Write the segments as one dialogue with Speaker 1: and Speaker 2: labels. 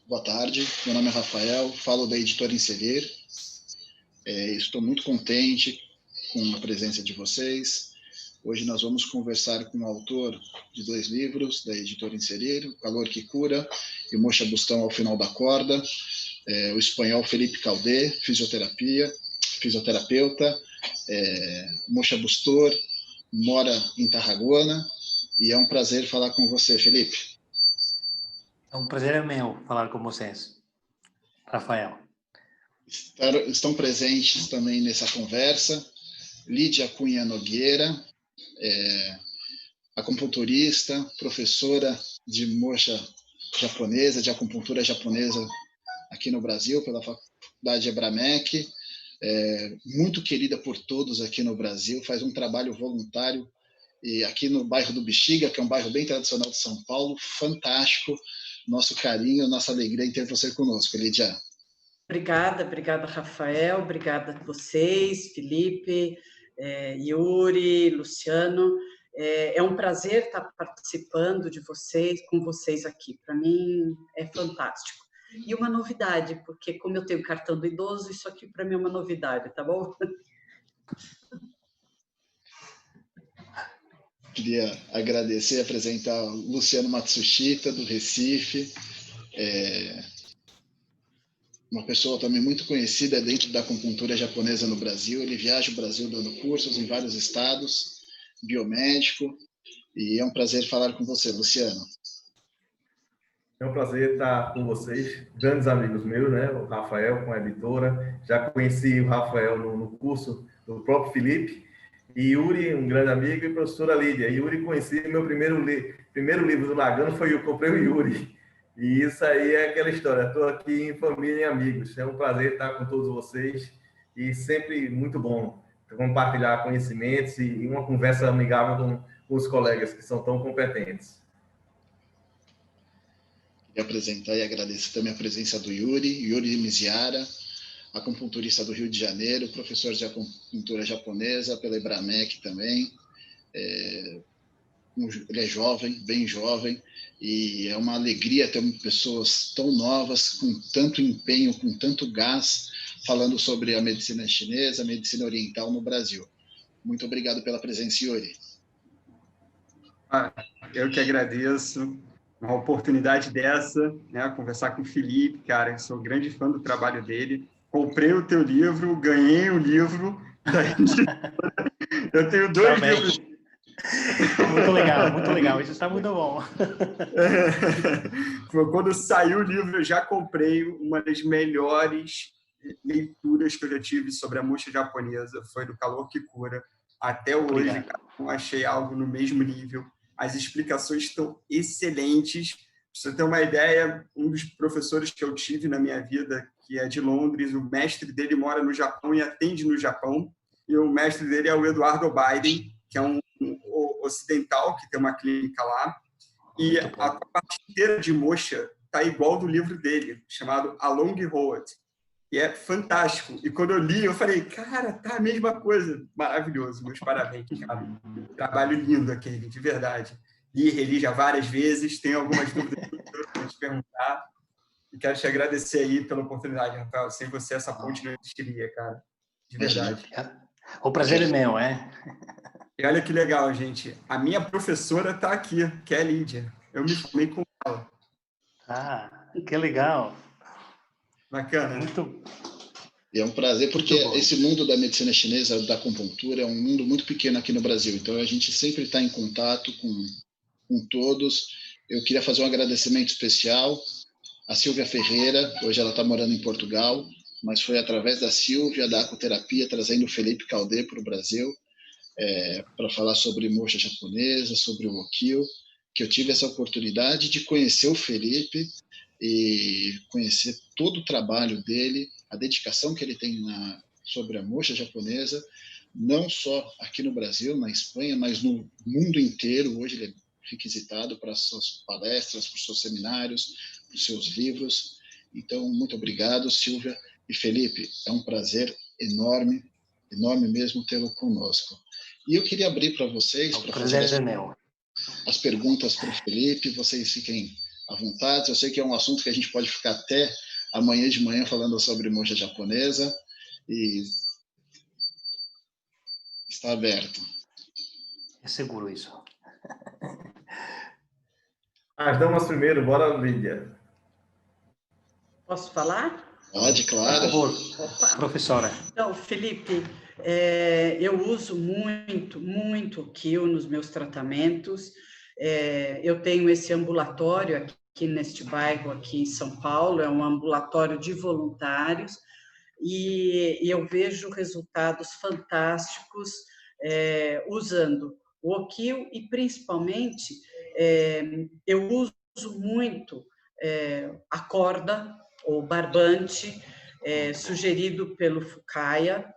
Speaker 1: Boa tarde, meu nome é Rafael, falo da Editora Inserir. Estou muito contente com a presença de vocês. Hoje nós vamos conversar com o autor de 2 livros da Editora Inserir, O Calor que Cura e O Mocha Bustão ao Final da Corda. O espanhol Felipe Caldé, fisioterapeuta, Mocha Bustor, mora em Tarragona, e é um prazer falar com você, Felipe.
Speaker 2: É um prazer meu falar com vocês, Rafael.
Speaker 1: Estão presentes também nessa conversa Lídia Cunha Nogueira, acupunturista, professora de mocha japonesa, de acupuntura japonesa aqui no Brasil, pela Faculdade Ebramec, muito querida por todos aqui no Brasil, faz um trabalho voluntário e aqui no bairro do Bexiga, que é um bairro bem tradicional de São Paulo, fantástico, nosso carinho, nossa alegria em ter você conosco, Lídia.
Speaker 3: Obrigada, Rafael, obrigada a vocês, Felipe, Yuri, Luciano. É um prazer estar participando com vocês aqui. Para mim é fantástico. E uma novidade, porque como eu tenho cartão do idoso, isso aqui para mim é uma novidade, tá bom?
Speaker 1: Queria agradecer e apresentar o Luciano Matsushita, do Recife, uma pessoa também muito conhecida dentro da acupuntura japonesa no Brasil. Ele viaja o Brasil dando cursos em vários estados, biomédico, e é um prazer falar com você, Luciano.
Speaker 4: É um prazer estar com vocês, grandes amigos meus, né? O Rafael com a editora, já conheci o Rafael no curso do próprio Felipe, e Yuri, um grande amigo, e a professora Lídia. Yuri, conheci meu primeiro livro do Nagano, foi eu comprei o Yuri. E isso aí é aquela história, estou aqui em família e amigos. É um prazer estar com todos vocês e sempre muito bom compartilhar conhecimentos e uma conversa amigável com os colegas que são tão competentes.
Speaker 1: Queria apresentar e agradecer também a presença do Yuri Miziara, acupunturista do Rio de Janeiro, professor de acupuntura japonesa pela Ebramec também. Ele é jovem, bem jovem, e é uma alegria ter pessoas tão novas, com tanto empenho, com tanto gás, falando sobre a medicina chinesa, a medicina oriental no Brasil. Muito obrigado pela presença, Yuri.
Speaker 5: Eu que agradeço uma oportunidade dessa, né, conversar com o Felipe, cara, eu sou grande fã do trabalho dele, comprei o teu livro, ganhei o livro, eu tenho 2 livros.
Speaker 2: Muito legal, isso está muito bom.
Speaker 5: Quando saiu o livro, eu já comprei. Uma das melhores leituras que eu já tive sobre a mocha japonesa foi do Calor que Cura. Até hoje, cara, eu achei algo no mesmo nível. As explicações estão excelentes. Pra você ter uma ideia, um dos professores que eu tive na minha vida, que é de Londres, o mestre dele mora no Japão e atende no Japão. E o mestre dele é o Eduardo Biden, que é um ocidental, que tem uma clínica lá, e a parte inteira de mocha está igual do livro dele, chamado A Long Road, e é fantástico. E quando eu li, eu falei, cara, tá a mesma coisa. Maravilhoso, meus parabéns, cara. Trabalho lindo aquele, de verdade. Li e reli já várias vezes, tenho algumas dúvidas que eu quero te perguntar, e quero te agradecer aí pela oportunidade, Rafael. Sem você, essa ponte não existiria, cara. De verdade.
Speaker 2: O prazer é meu, é?
Speaker 5: E olha que legal, gente. A minha professora está aqui, que é a Lídia. Eu me formei com ela.
Speaker 2: Que legal.
Speaker 5: Bacana.
Speaker 1: E é um prazer, porque esse mundo da medicina chinesa, da acupuntura, é um mundo muito pequeno aqui no Brasil. Então, a gente sempre está em contato com todos. Eu queria fazer um agradecimento especial à Silvia Ferreira. Hoje ela está morando em Portugal, mas foi através da Silvia, da acuterapia, trazendo o Felipe Caldé para o Brasil, para falar sobre mocha japonesa, sobre o Okyo, que eu tive essa oportunidade de conhecer o Felipe e conhecer todo o trabalho dele, a dedicação que ele tem sobre a mocha japonesa, não só aqui no Brasil, na Espanha, mas no mundo inteiro. Hoje ele é requisitado para suas palestras, para os seus seminários, para os seus livros. Então, muito obrigado, Silvia e Felipe. É um prazer enorme, enorme mesmo tê-lo conosco. E eu queria abrir para vocês, para fazer as perguntas para o Felipe. Vocês fiquem à vontade. Eu sei que é um assunto que a gente pode ficar até amanhã de manhã falando sobre mocha japonesa, e está aberto.
Speaker 2: É seguro isso.
Speaker 4: As damas primeiro, bora, Lídia.
Speaker 3: Posso falar?
Speaker 1: Pode, claro.
Speaker 2: Por favor,
Speaker 3: Opa.
Speaker 2: professora.
Speaker 3: Então, Felipe, eu uso muito o Kill nos meus tratamentos. Eu tenho esse ambulatório aqui neste bairro, aqui em São Paulo, é um ambulatório de voluntários, e eu vejo resultados fantásticos usando o Okio, e principalmente eu uso muito a corda ou barbante sugerido pelo Fukaya,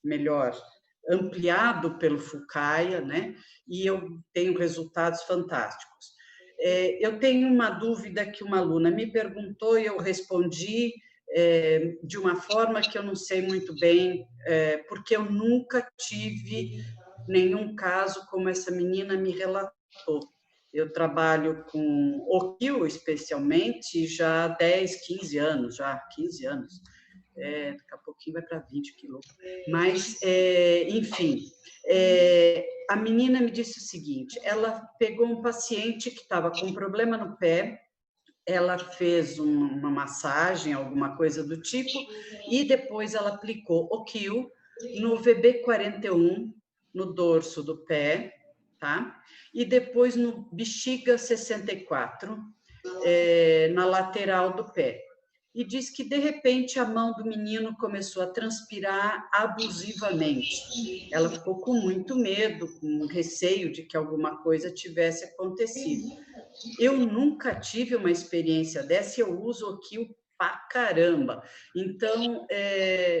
Speaker 3: melhor, ampliado pelo Fukaya, né? E eu tenho resultados fantásticos. Eu tenho uma dúvida que uma aluna me perguntou e eu respondi de uma forma que eu não sei muito bem, porque eu nunca tive nenhum caso como essa menina me relatou. Eu trabalho com Okio, especialmente, já há 10, 15 anos, já 15 anos. Daqui a pouquinho vai para 20 quilos. Mas, enfim, a menina me disse o seguinte, ela pegou um paciente que estava com problema no pé, ela fez uma massagem, alguma coisa do tipo, e depois ela aplicou Okio no VB41, no dorso do pé, tá? E depois no bexiga 64, na lateral do pé. E diz que, de repente, a mão do menino começou a transpirar abusivamente. Ela ficou com muito medo, com receio de que alguma coisa tivesse acontecido. Eu nunca tive uma experiência dessa e eu uso o Okio pra caramba. Então,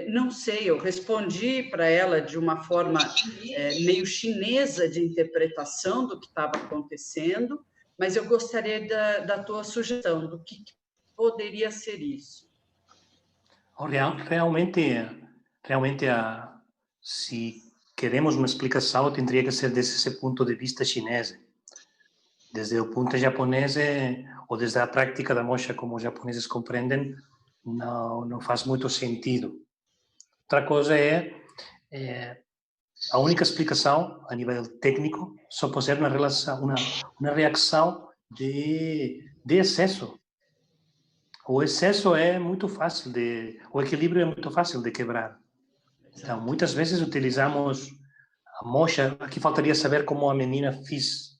Speaker 3: não sei, eu respondi para ela de uma forma meio chinesa de interpretação do que estava acontecendo, mas eu gostaria da tua sugestão, do que poderia ser isso.
Speaker 2: Realmente, se queremos uma explicação, teria que ser desde esse ponto de vista chinês. Desde o ponto japonês, ou desde a prática da mocha, como os japoneses compreendem, não faz muito sentido. Outra coisa a única explicação, a nível técnico, só pode ser uma reação de excesso. O excesso é muito fácil o equilíbrio é muito fácil de quebrar. Então, muitas vezes utilizamos a mocha. Aqui faltaria saber como a menina fez.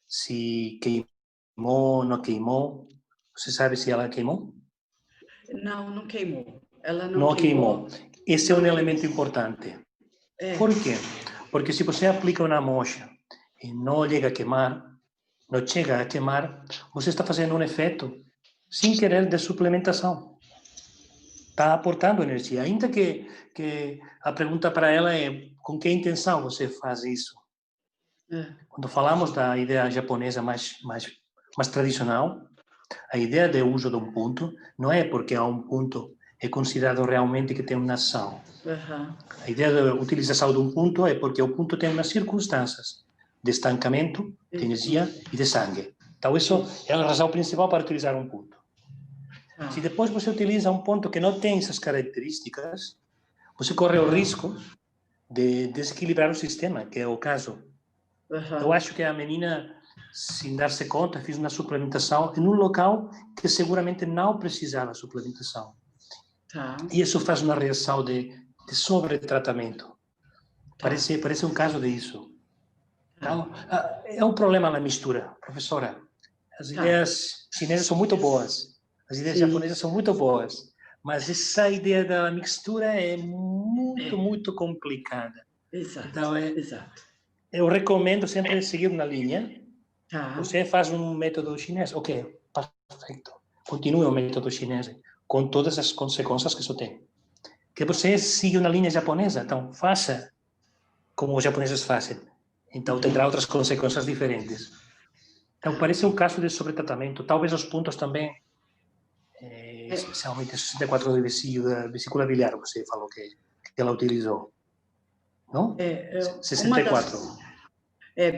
Speaker 2: Se queimou, não queimou. Você sabe se ela queimou?
Speaker 3: Não queimou. Ela
Speaker 2: não queimou. Esse é um elemento importante. Por quê? Porque se você aplica uma mocha e não chega a queimar, você está fazendo um efeito sem querer de suplementação. Está aportando energia. Ainda que a pergunta para ela é com que intenção você faz isso? Quando falamos da ideia japonesa mais tradicional, a ideia de uso de um ponto não é porque a um ponto é considerado realmente que tem uma ação. A ideia da utilização de um ponto é porque o ponto tem umas circunstâncias de estancamento, de energia e de sangue. Então, isso é a razão principal para utilizar um ponto. Se depois você utiliza um ponto que não tem essas características, você corre o risco de desequilibrar o sistema, que é o caso. Eu acho que a menina, sem dar-se conta, fez uma suplementação em um local que seguramente não precisava de suplementação. E isso faz uma reação de sobretratamento. Parece um caso disso. Então, é um problema na mistura, professora. As ideias chinesas são muito boas, as ideias japonesas são muito boas, mas essa ideia da mistura é muito complicada.
Speaker 3: Exato,
Speaker 2: então,
Speaker 3: exato.
Speaker 2: Eu recomendo sempre seguir uma linha. Você faz um método chinês, ok, perfeito. Continue o método chinês, com todas as consequências que isso tem. Que você siga uma linha japonesa, então faça como os japoneses fazem. Então terá outras consequências diferentes. Então parece um caso de sobretratamento. Talvez os pontos também, especialmente 64 de vesícula biliar, você falou que ela utilizou. Não? 64.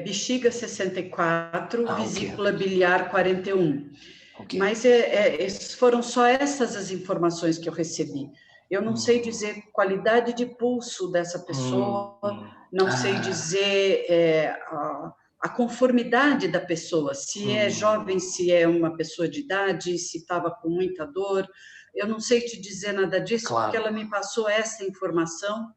Speaker 3: bexiga 64, vesícula
Speaker 2: okay.
Speaker 3: biliar 41. Okay. Mas foram só essas as informações que eu recebi. Eu não sei dizer qualidade de pulso dessa pessoa, não sei dizer a conformidade da pessoa, se é jovem, se é uma pessoa de idade, se estava com muita dor. Eu não sei te dizer nada disso, porque ela me passou essa informação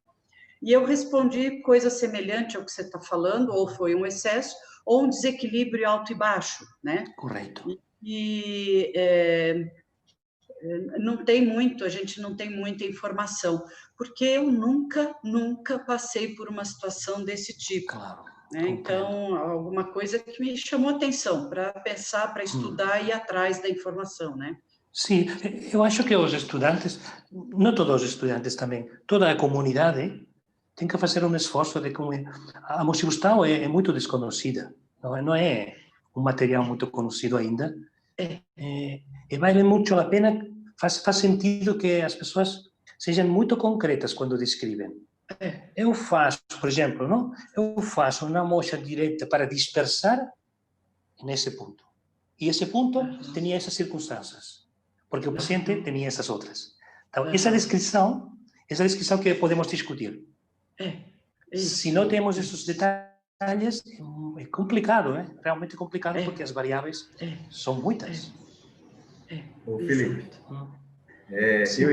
Speaker 3: e eu respondi coisa semelhante ao que você está falando, ou foi um excesso, ou um desequilíbrio alto e baixo, né?
Speaker 2: Correto.
Speaker 3: E não tem muito, a gente não tem muita informação, porque eu nunca passei por uma situação desse tipo.
Speaker 2: Claro.
Speaker 3: Né? Então, alguma coisa que me chamou a atenção para pensar, para estudar e ir atrás da informação, né?
Speaker 2: Sim, eu acho que os estudantes, não todos os estudantes também, toda a comunidade tem que fazer um esforço de como a Moxibustau é muito desconhecida, não é um material muito conhecido ainda, e vale muito a pena, faz sentido que as pessoas sejam muito concretas quando descrevem. Eu faço, por exemplo, não? Eu faço uma moxa direta para dispersar nesse ponto. E esse ponto tinha essas circunstâncias, porque o paciente tinha essas outras. Então, essa descrição que podemos discutir. Se não temos esses detalhes, é complicado, é realmente complicado, porque as variáveis são muitas.
Speaker 4: Ô, Felipe,
Speaker 2: Sim,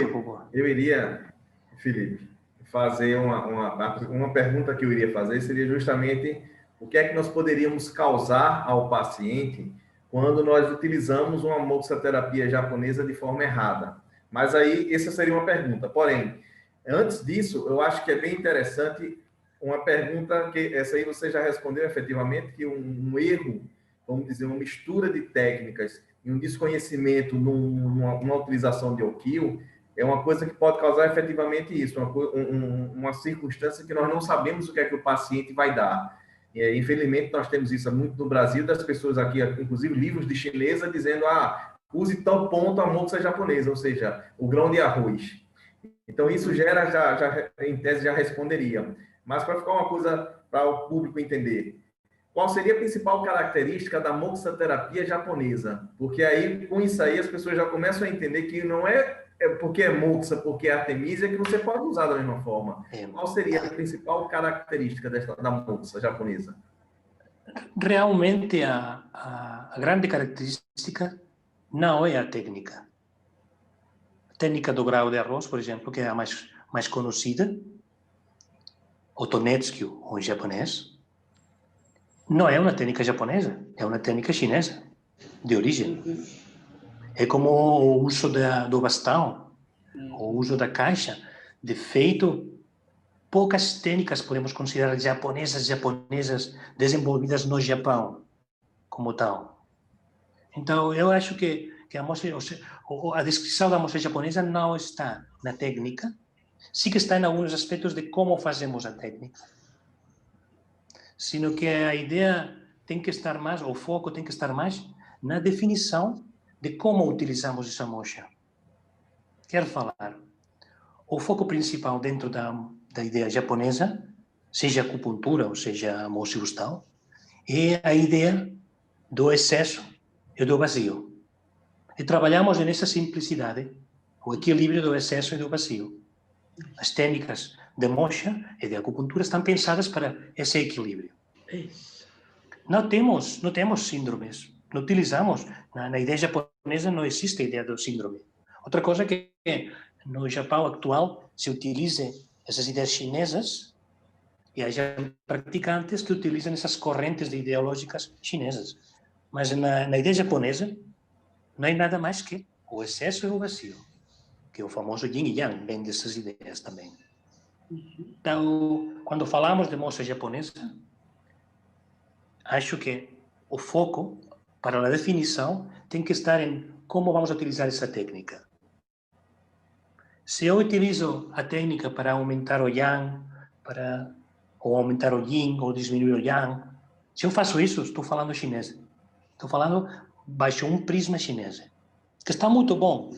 Speaker 4: eu iria, Felipe, fazer uma pergunta que eu iria fazer seria justamente o que é que nós poderíamos causar ao paciente quando nós utilizamos uma moxaterapia japonesa de forma errada. Mas aí, essa seria uma pergunta. Porém, antes disso, eu acho que é bem interessante uma pergunta que essa aí você já respondeu efetivamente, que um erro, vamos dizer, uma mistura de técnicas e um desconhecimento numa utilização de Okyo é uma coisa que pode causar efetivamente isso, uma circunstância que nós não sabemos o que é que o paciente vai dar. E, infelizmente, nós temos isso muito no Brasil, das pessoas aqui, inclusive livros de chinesa, dizendo, use tal ponto a moxa japonesa, ou seja, o grão de arroz. Então, isso gera, já em tese, já responderia. Mas, para ficar uma coisa para o público entender, qual seria a principal característica da moxaterapia japonesa? Porque aí, com isso aí, as pessoas já começam a entender que não é porque é moxa, porque é artemisia, que você pode usar da mesma forma. Qual seria a principal característica da moxa japonesa?
Speaker 2: Realmente, a grande característica não é a técnica. A técnica do grau de arroz, por exemplo, que é a mais conhecida, o Tonetsuki, ou em japonês, não é uma técnica japonesa, é uma técnica chinesa, de origem. É como o uso do bastão, o uso da caixa. De feito, poucas técnicas podemos considerar japonesas desenvolvidas no Japão, como tal. Então, eu acho que a descrição da moxa japonesa não está na técnica, sim que está em alguns aspectos de como fazemos a técnica. Sino que a ideia tem que estar mais, o foco tem que estar mais na definição de como utilizamos essa moxa. Quero falar, o foco principal dentro da ideia japonesa, seja acupuntura ou seja a Moxibustau, é a ideia do excesso e do vazio. E trabalhamos nessa simplicidade, o equilíbrio do excesso e do vazio. As técnicas de moxa e de acupuntura estão pensadas para esse equilíbrio. Não temos síndromes, não utilizamos, na ideia japonesa não existe a ideia do síndrome. Outra coisa que no Japão atual se utiliza essas ideias chinesas e há praticantes que utilizam essas correntes ideológicas chinesas. Mas na ideia japonesa não é nada mais que o excesso e o vazio, que é o famoso yin e yang, vem dessas ideias também. Então, quando falamos de moxa japonesa, acho que o foco para a definição tem que estar em como vamos utilizar essa técnica. Se eu utilizo a técnica para aumentar o yang, ou aumentar o yin, ou diminuir o yang, se eu faço isso, estou falando chinês. Estou falando baixo um prisma chinês, que está muito bom,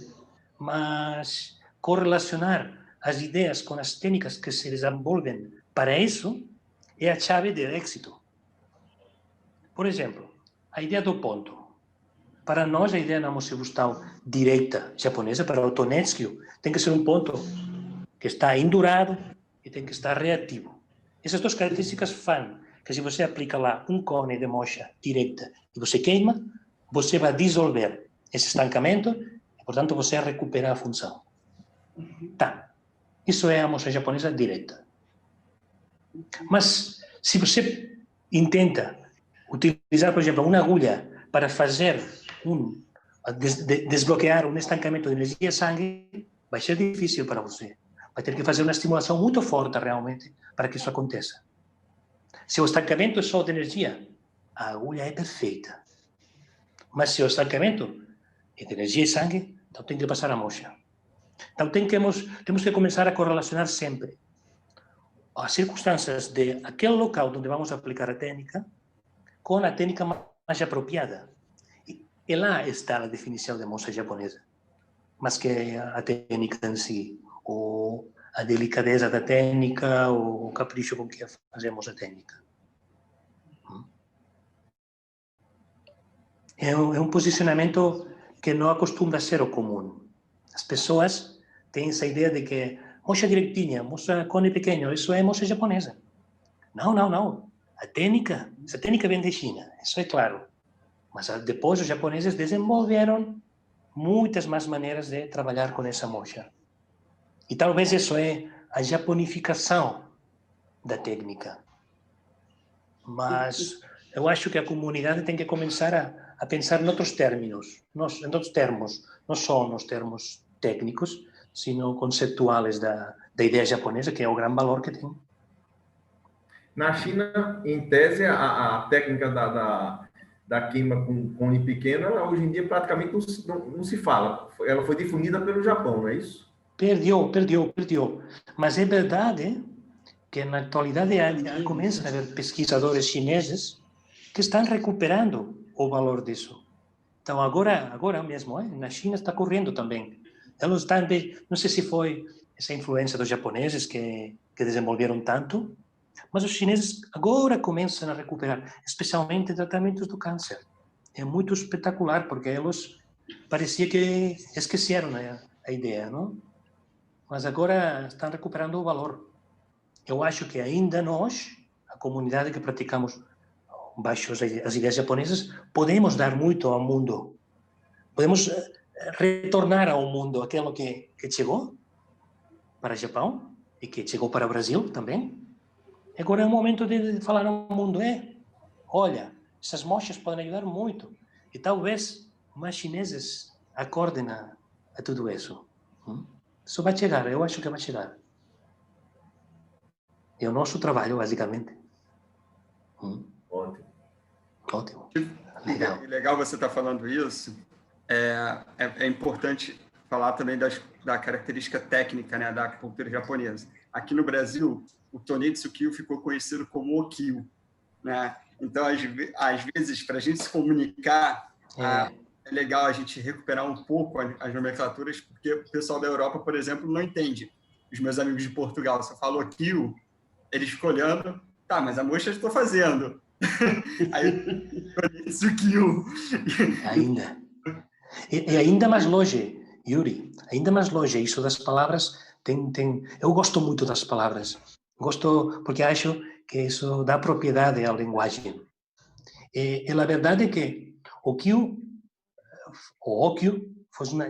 Speaker 2: mas correlacionar as ideias com as técnicas que se desenvolvem para isso é a chave do êxito. Por exemplo, a ideia do ponto. Para nós, a ideia na moça gustal direita japonesa, para o Tonetsuki, tem que ser um ponto que está endurado e tem que estar reativo. Essas duas características fazem que, se você aplica lá um cone de mocha direita e você queima, você vai dissolver esse estancamento e, portanto, você recupera a função. Tá. Isso é a mocha japonesa direita. Mas, se você intenta utilizar, por exemplo, uma agulha para fazer desbloquear um estancamento de energia e sangue, vai ser difícil para você. Vai ter que fazer uma estimulação muito forte, realmente, para que isso aconteça. Se o estancamento é só de energia, a agulha é perfeita. Mas se o estancamento é de energia e sangue, então tem que passar a mocha. Então temos que começar a correlacionar sempre as circunstâncias de aquele local onde vamos aplicar a técnica com a técnica mais apropriada. E lá está a definição de moça japonesa, mas que a técnica em si, ou a delicadeza da técnica, ou o capricho com que fazemos a técnica. É um posicionamento que não acostuma a ser o comum. As pessoas têm essa ideia de que mocha direitinha, mocha cone pequeno, isso é mocha japonesa. Não, não, não. Essa técnica vem da China, isso é claro. Mas depois os japoneses desenvolveram muitas mais maneiras de trabalhar com essa mocha. E talvez isso é a japonificação da técnica. Mas eu acho que a comunidade tem que começar a pensar em outros termos, não só nos termos técnicos, sino conceptuais da ideia japonesa, que é o grande valor que tem.
Speaker 4: Na China, em tese, a técnica da queima com cone pequeno, hoje em dia praticamente não se fala. Ela foi difundida pelo Japão, não é isso?
Speaker 2: Perdeu. Mas é verdade que na atualidade começam a haver pesquisadores chineses que estão recuperando o valor disso. Então, agora mesmo, na China está correndo também. Eles estão, não sei se foi essa influência dos japoneses que desenvolveram tanto, mas os chineses agora começam a recuperar, especialmente tratamentos do câncer. É muito espetacular, porque eles parecia que esqueceram a ideia, não? Mas agora estão recuperando o valor. Eu acho que ainda nós, a comunidade que praticamos baixo as ideias japonesas, podemos dar muito ao mundo. Podemos retornar ao mundo aquilo que chegou para o Japão e que chegou para o Brasil também. Agora é o momento de falar ao mundo, olha, essas mochas podem ajudar muito. E talvez mais chineses acordem a tudo isso. Isso vai chegar, eu acho que vai chegar. É o nosso trabalho, basicamente. Ótimo.
Speaker 5: Legal você estar falando isso. É importante falar também da característica técnica, né, da acupuntura japonesa. Aqui no Brasil, o Tonetsuki ficou conhecido como Okyu, né? Então, às vezes, para a gente se comunicar, é legal a gente recuperar um pouco as nomenclaturas, porque o pessoal da Europa, por exemplo, não entende. Os meus amigos de Portugal, se eu falo Okyu, eles ficam olhando, tá, mas a mocha eu estou fazendo. Aí, Tonetsuki.
Speaker 2: Ainda. E ainda mais longe, Yuri, ainda mais longe, isso das palavras, eu gosto muito das palavras. Gosto porque acho que isso dá propriedade à linguagem. E a verdade é que o Okyu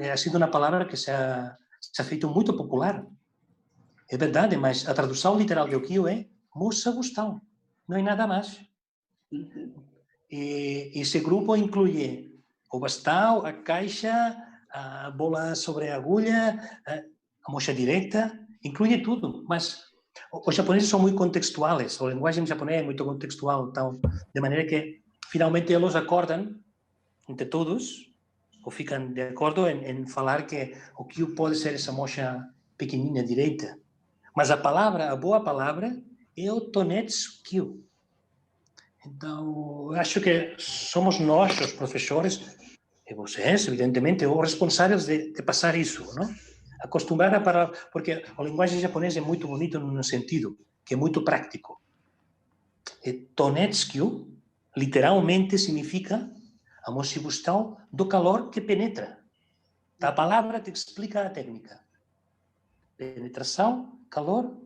Speaker 2: ha sido uma palavra que se ha feito muito popular. É verdade, mas a tradução literal de Okyu é moça gustal, não é nada mais. E esse grupo inclui o bastão, a caixa, a bola sobre a agulha, a mocha direta, inclui tudo. Mas os japoneses são muito contextuais, a linguagem japonesa é muito contextual, então, de maneira que finalmente eles acordam entre todos, ou ficam de acordo em falar que o que pode ser essa mocha pequenina direita. Mas a boa palavra é o Tonetsuki. Então, eu acho que somos nós, os professores, e vocês, evidentemente, os responsáveis de passar isso, não? Acostumar a parar, porque a linguagem japonesa é muito bonita num sentido, que é muito prático. E Tonetsuki literalmente significa a moxibustão do calor que penetra. A palavra te explica a técnica. Penetração, calor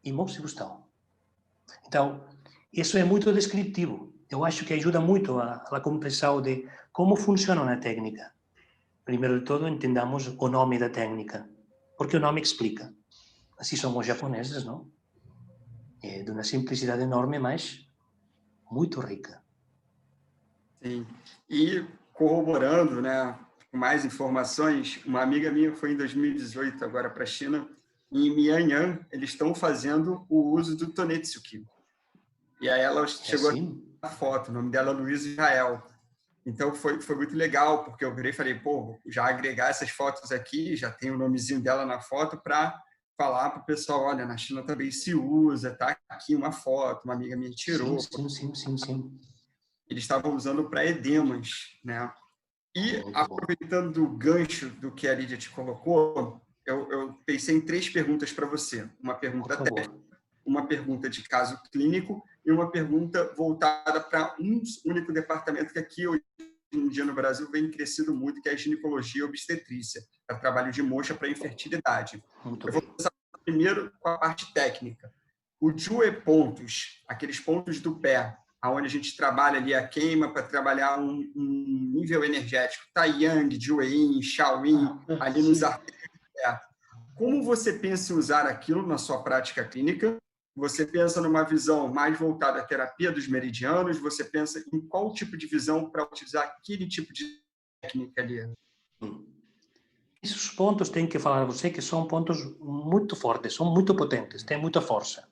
Speaker 2: e moxibustão. Então, isso é muito descritivo. Eu acho que ajuda muito a compreensão de como funciona a técnica. Primeiro de tudo, entendamos o nome da técnica, porque o nome explica. Assim somos japoneses, não? É de uma simplicidade enorme, mas muito rica.
Speaker 5: Sim. E corroborando, né, com mais informações, uma amiga minha foi em 2018 agora para a China, e em Mianyang eles estão fazendo o uso do Tonetsuki. E aí ela chegou a foto, o nome dela é Luiz Israel. Então foi muito legal, porque eu virei e falei, pô, já agregar essas fotos aqui, já tem o nomezinho dela na foto para falar para o pessoal, olha, na China também se usa, tá aqui uma foto, uma amiga minha tirou.
Speaker 2: Sim.
Speaker 5: Eles estavam usando para edemas, né? E aproveitando do gancho do que a Lídia te colocou, eu pensei em 3 perguntas para você. Uma pergunta técnica, uma pergunta de caso clínico e uma pergunta voltada para um único departamento que aqui hoje em dia no Brasil vem crescido muito, que é a ginecologia e obstetrícia, para trabalho de moxa para infertilidade. Eu vou começar primeiro com a parte técnica. O Jue pontos, aqueles pontos do pé, onde a gente trabalha ali a queima para trabalhar um nível energético, Taiyang, Jueyin, Shaoyin, ali nos artérios do pé. Como você pensa em usar aquilo na sua prática clínica? Você pensa numa visão mais voltada à terapia dos meridianos? Você pensa em qual tipo de visão para utilizar aquele tipo de técnica ali?
Speaker 2: Esses pontos, tenho que falar a você que são pontos muito fortes, são muito potentes, têm muita força.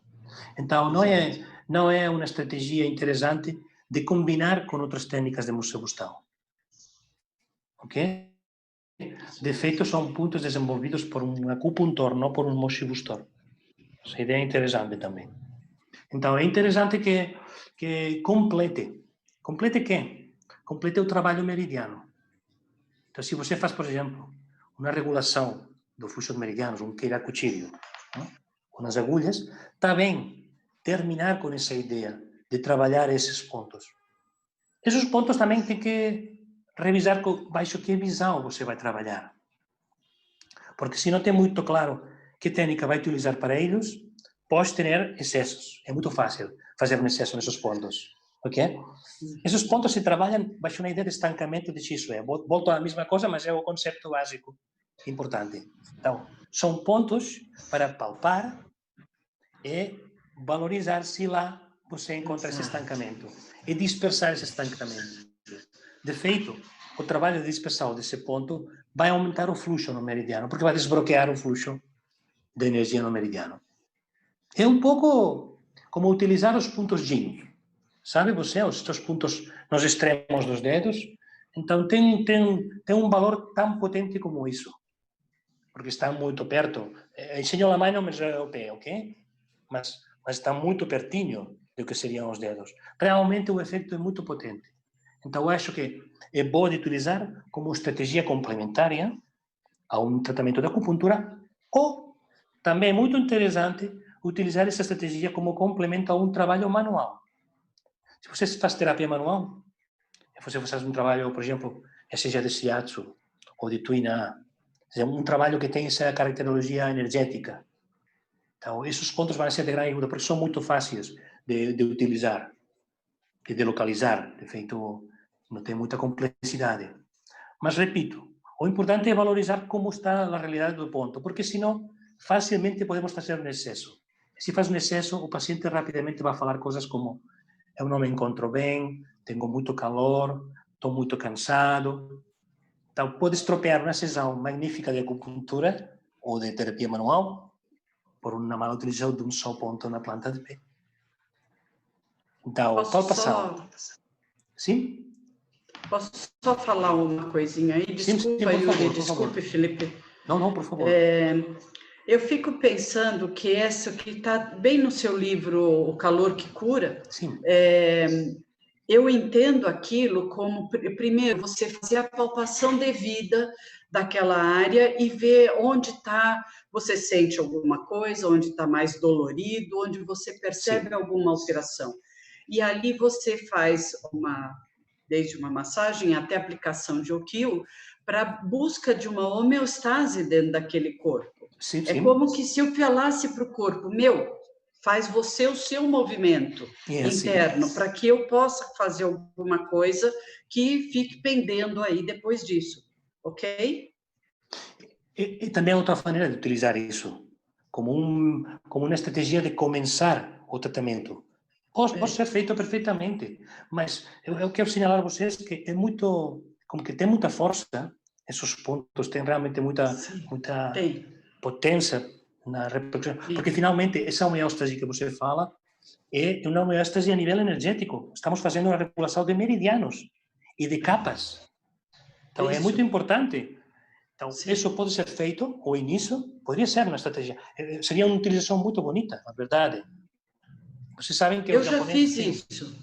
Speaker 2: Então, não é uma estratégia interessante de combinar com outras técnicas de moxibustão. Ok? De feito, são pontos desenvolvidos por um acupuntor, não por um moxibustor. Essa ideia é interessante também. Então, é interessante que complete. Complete quê? Complete o trabalho meridiano. Então, se você faz, por exemplo, uma regulação do fluxo de meridianos, um quiracuchírio, com as agulhas, está bem terminar com essa ideia de trabalhar esses pontos. Esses pontos também tem que revisar baixo que visão você vai trabalhar. Porque se não tem muito claro que técnica vai utilizar para eles, pode ter excessos. É muito fácil fazer um excesso nesses pontos. Ok? Esses pontos se trabalham baixo uma ideia de estancamento de Shisui. Volto à mesma coisa, mas é o conceito básico importante. Então, são pontos para palpar e valorizar se lá você encontra esse estancamento e dispersar esse estancamento. De feito, o trabalho de dispersão desse ponto vai aumentar o fluxo no meridiano, porque vai desbloquear o fluxo de energia no meridiano. É um pouco como utilizar os pontos yin. Sabe você, os seus pontos nos extremos dos dedos? Então, tem um valor tão potente como isso. Porque está muito perto. Enseño a mão, mas é o pé, ok? Mas está muito pertinho do que seriam os dedos. Realmente o efeito é muito potente. Então, eu acho que é bom de utilizar como estratégia complementar a um tratamento de acupuntura, ou também é muito interessante utilizar essa estratégia como complemento a um trabalho manual. Se você faz terapia manual, você faz um trabalho, por exemplo, seja de shiatsu ou de tuina, um trabalho que tem essa caracterologia energética. Então, esses pontos vão ser de grande ajuda, porque são muito fáceis de utilizar e de localizar. De feito, não tem muita complexidade. Mas, repito, o importante é valorizar como está a realidade do ponto, porque senão, facilmente podemos fazer um excesso. Se faz um excesso, o paciente rapidamente vai falar coisas como: eu não me encontro bem, tenho muito calor, estou muito cansado. Então, pode estropear uma sessão magnífica de acupuntura ou de terapia manual por uma mala utilização de um só ponto na planta de pé. Então, palpação. Sim?
Speaker 3: Posso só falar uma coisinha aí? Desculpa, Yuri, desculpe, Felipe.
Speaker 2: Não, por favor.
Speaker 3: Eu fico pensando que essa que está bem no seu livro, O Calor que Cura, eu entendo aquilo como, primeiro, você fazer a palpação devida daquela área e ver onde está, você sente alguma coisa, onde está mais dolorido, onde você percebe alguma alteração. e ali você faz desde uma massagem até aplicação de Okyo, para busca de uma homeostase dentro daquele corpo.
Speaker 2: Sim,
Speaker 3: É
Speaker 2: sim.
Speaker 3: como que se eu falasse para o corpo, faz você o seu movimento interno, para que eu possa fazer alguma coisa que fique pendendo aí depois disso, ok?
Speaker 2: E também outra maneira de utilizar isso, como uma estratégia de começar o tratamento. Pode ser feito perfeitamente, mas eu quero sinalar a vocês que é muito, como que tem muita força, esses pontos têm realmente muita potência na repercussão, porque finalmente essa homeostase que você fala é uma homeostase a nível energético. Estamos fazendo uma regulação de meridianos e de capas. Então é muito importante. Então, isso pode ser feito, o início, poderia ser uma estratégia. Seria uma utilização muito bonita, na verdade. Vocês sabem que
Speaker 3: eu já fiz isso.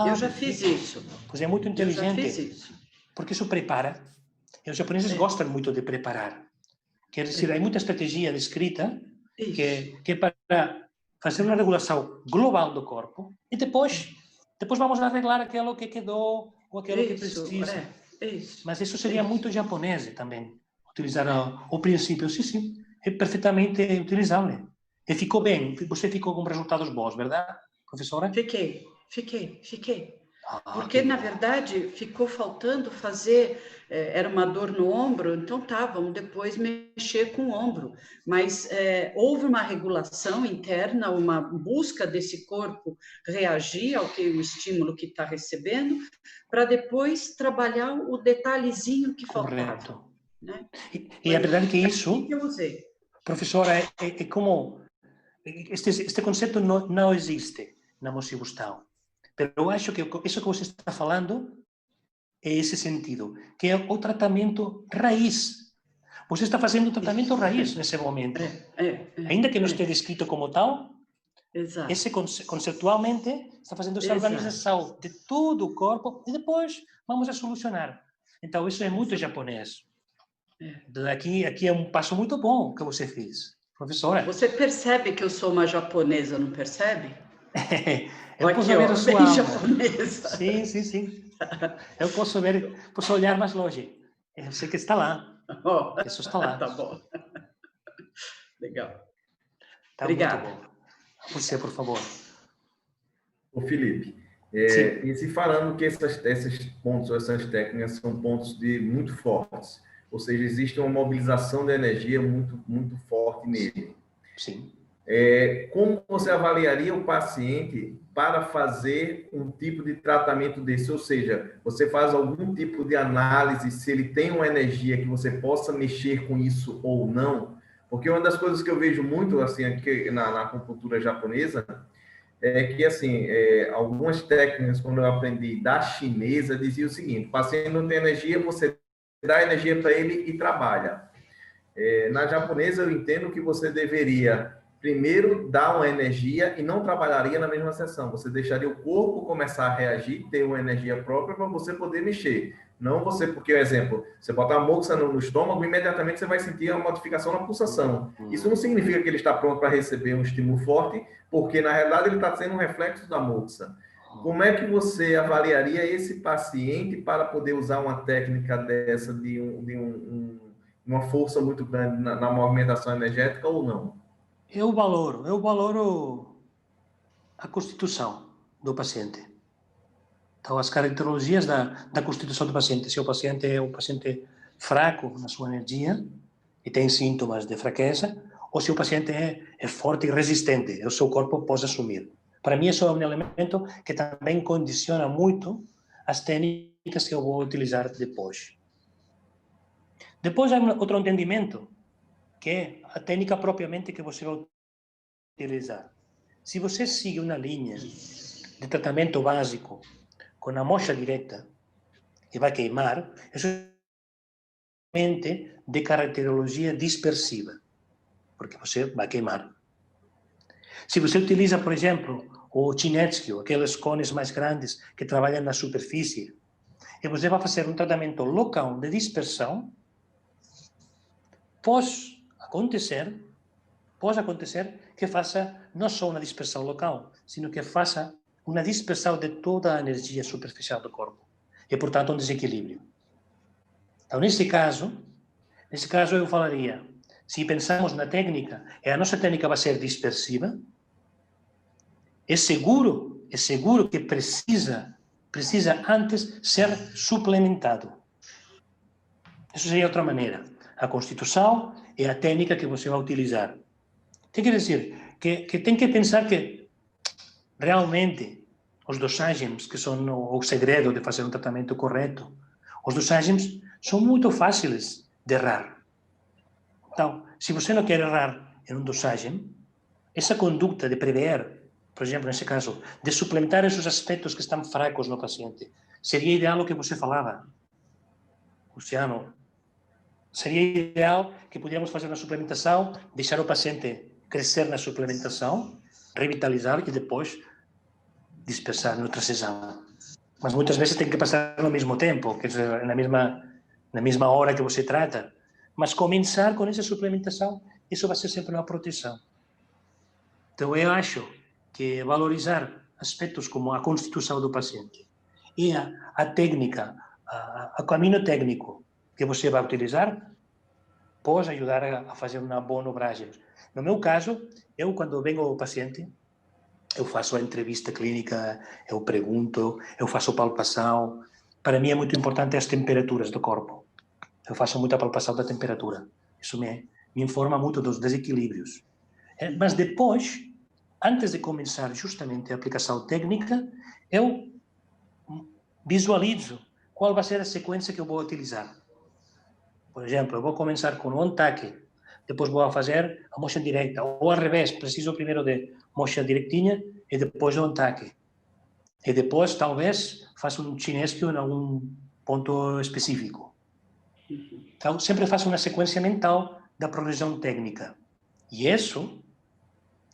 Speaker 3: Eu já fiz isso.
Speaker 2: Pois é muito inteligente.
Speaker 3: Eu já fiz isso.
Speaker 2: Porque isso prepara. E os japoneses gostam muito de preparar. Quer dizer, há muita estratégia descrita que é para fazer uma regulação global do corpo e depois vamos arreglar aquilo que quedou ou aquilo que precisa. Mas isso seria muito japonês também. Utilizar o princípio, sim, é perfeitamente utilizável. E ficou bem, você ficou com resultados bons, verdade, professora?
Speaker 3: Fiquei. Porque, na verdade, ficou faltando fazer, era uma dor no ombro, então vamos depois mexer com o ombro. Mas houve uma regulação interna, uma busca desse corpo reagir ao o estímulo que está recebendo, para depois trabalhar o detalhezinho que faltava.
Speaker 2: Correto.
Speaker 3: Né?
Speaker 2: E a verdade é que isso,
Speaker 3: que eu usei.
Speaker 2: Professora, é como... Este conceito não existe na Moshi Gustavo. Mas eu acho que isso que você está falando é esse sentido, que é o tratamento raiz. Você está fazendo o tratamento raiz nesse momento. Ainda que não esteja descrito como tal, esse conceptualmente está fazendo essa organização de todo o corpo e depois vamos a solucionar. Então, isso é muito japonês. Aqui é um passo muito bom que você fez, professora.
Speaker 3: Você percebe que eu sou uma japonesa, não percebe?
Speaker 2: Eu posso ver a sua alma.
Speaker 3: Japonesa.
Speaker 2: Sim. Eu posso olhar mais longe. Eu sei que está lá. Isso está lá.
Speaker 3: Tá bom. Legal.
Speaker 2: Tá.
Speaker 3: Obrigada.
Speaker 2: Muito bom. Você, por favor.
Speaker 4: Ô, Felipe, e se falando que esses pontos, essas técnicas são pontos muito fortes, ou seja, existe uma mobilização de energia muito forte nele.
Speaker 2: Sim.
Speaker 4: Como você avaliaria o paciente para fazer um tipo de tratamento desse? Ou seja, você faz algum tipo de análise se ele tem uma energia que você possa mexer com isso ou não? Porque uma das coisas que eu vejo muito assim aqui na acupuntura japonesa é que assim algumas técnicas, quando eu aprendi da chinesa, dizia o seguinte: o paciente não tem energia, você dá energia para ele e trabalha. Na japonesa eu entendo que você deveria primeiro dar uma energia e não trabalharia na mesma sessão. Você deixaria o corpo começar a reagir, ter uma energia própria para você poder mexer. Não você, porque, por exemplo, você botar a moxa no estômago, imediatamente você vai sentir uma modificação na pulsação. Isso não significa que ele está pronto para receber um estímulo forte, porque, na realidade, ele está sendo um reflexo da moxa. Como é que você avaliaria esse paciente para poder usar uma técnica dessa de uma força muito grande na movimentação energética ou não?
Speaker 2: Eu valoro a constituição do paciente. Então, as características da constituição do paciente. Se o paciente é um paciente fraco na sua energia e tem sintomas de fraqueza, ou se o paciente é forte e resistente, o seu corpo pode assumir. Para mim, isso é um elemento que também condiciona muito as técnicas que eu vou utilizar depois. Depois, há outro entendimento, que é a técnica propriamente que você vai utilizar. Se você segue uma linha de tratamento básico com a mocha direta e vai queimar, isso é de caracterologia dispersiva, porque você vai queimar. Se você utiliza, por exemplo, o Chinetsky, aqueles cones mais grandes que trabalham na superfície, e você vai fazer um tratamento local de dispersão, pode acontecer que faça não só uma dispersão local, sino que faça uma dispersão de toda a energia superficial do corpo. E, portanto, um desequilíbrio. Então, nesse caso eu falaria, se pensamos na técnica, a nossa técnica vai ser dispersiva, é seguro que precisa antes ser suplementado. Isso seria outra maneira. A constituição é a técnica que você vai utilizar. Tem que dizer que tem que pensar que realmente os dosagens, que são o segredo de fazer um tratamento correto, os dosagens são muito fáceis de errar. Então, se você não quer errar em uma dosagem, essa conduta de prever, por exemplo, nesse caso, de suplementar esses aspectos que estão fracos no paciente, seria ideal o que você falava, Luciano. Seria ideal que pudiéramos fazer uma suplementação, deixar o paciente crescer na suplementação, revitalizar e depois dispersar em outra sessão. Mas muitas vezes tem que passar no mesmo tempo, quer dizer, na mesma hora que você trata. Mas começar com essa suplementação, isso vai ser sempre uma proteção. Então, eu acho que valorizar aspectos como a constituição do paciente e a técnica, o caminho técnico que você vai utilizar, pode ajudar a fazer uma boa dobragem. No meu caso, eu, quando venho ao paciente, eu faço a entrevista clínica, eu pergunto, eu faço palpação. Para mim é muito importante as temperaturas do corpo. Eu faço muita palpação da temperatura. Isso me informa muito dos desequilíbrios. Mas depois, antes de começar justamente a aplicação técnica, eu visualizo qual vai ser a sequência que eu vou utilizar. Por exemplo, eu vou começar com um taque, depois vou fazer a moxa direta, ou ao revés, preciso primeiro de moxa direitinha e depois um taque. E depois, talvez, faço um chinesio em algum ponto específico. Então, sempre faço uma sequência mental da progressão técnica. E isso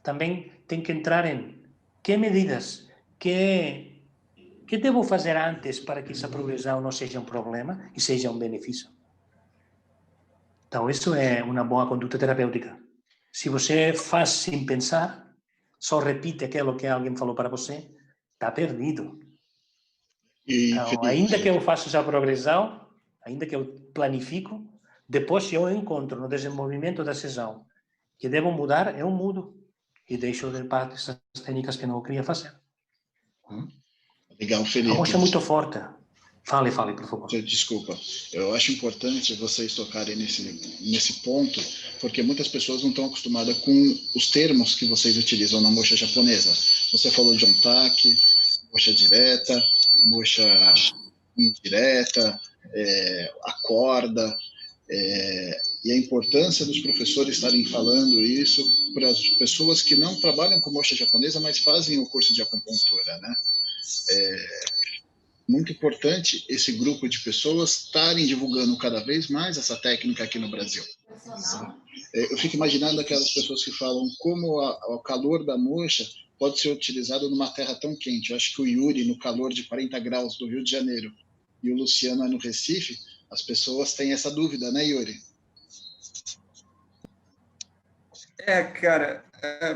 Speaker 2: também tem que entrar em que medidas, que devo fazer antes para que essa progressão não seja um problema e seja um benefício. Então, isso é uma boa conduta terapêutica. Se você faz sem pensar, só repite aquilo que alguém falou para você, está perdido. Então, ainda que eu faça essa progressão, ainda que eu planifico, depois se eu encontro no desenvolvimento da sessão que devo mudar, eu mudo e deixo de parte essas técnicas que não queria fazer.
Speaker 1: Legal, Felipe.
Speaker 2: A mocha é muito forte. Fale, por favor.
Speaker 1: Desculpa. Eu acho importante vocês tocarem nesse ponto, porque muitas pessoas não estão acostumadas com os termos que vocês utilizam na mocha japonesa. Você falou de ontaque, mocha direta, mocha indireta, a corda, e a importância dos professores estarem falando isso para as pessoas que não trabalham com mocha japonesa, mas fazem o curso de acupuntura, né? Muito importante esse grupo de pessoas estarem divulgando cada vez mais essa técnica aqui no Brasil. Eu fico imaginando aquelas pessoas que falam como o calor da mocha pode ser utilizado numa terra tão quente. Eu acho que o Yuri, no calor de 40 graus do Rio de Janeiro, e o Luciano no Recife, as pessoas têm essa dúvida, né, Yuri?
Speaker 5: Cara,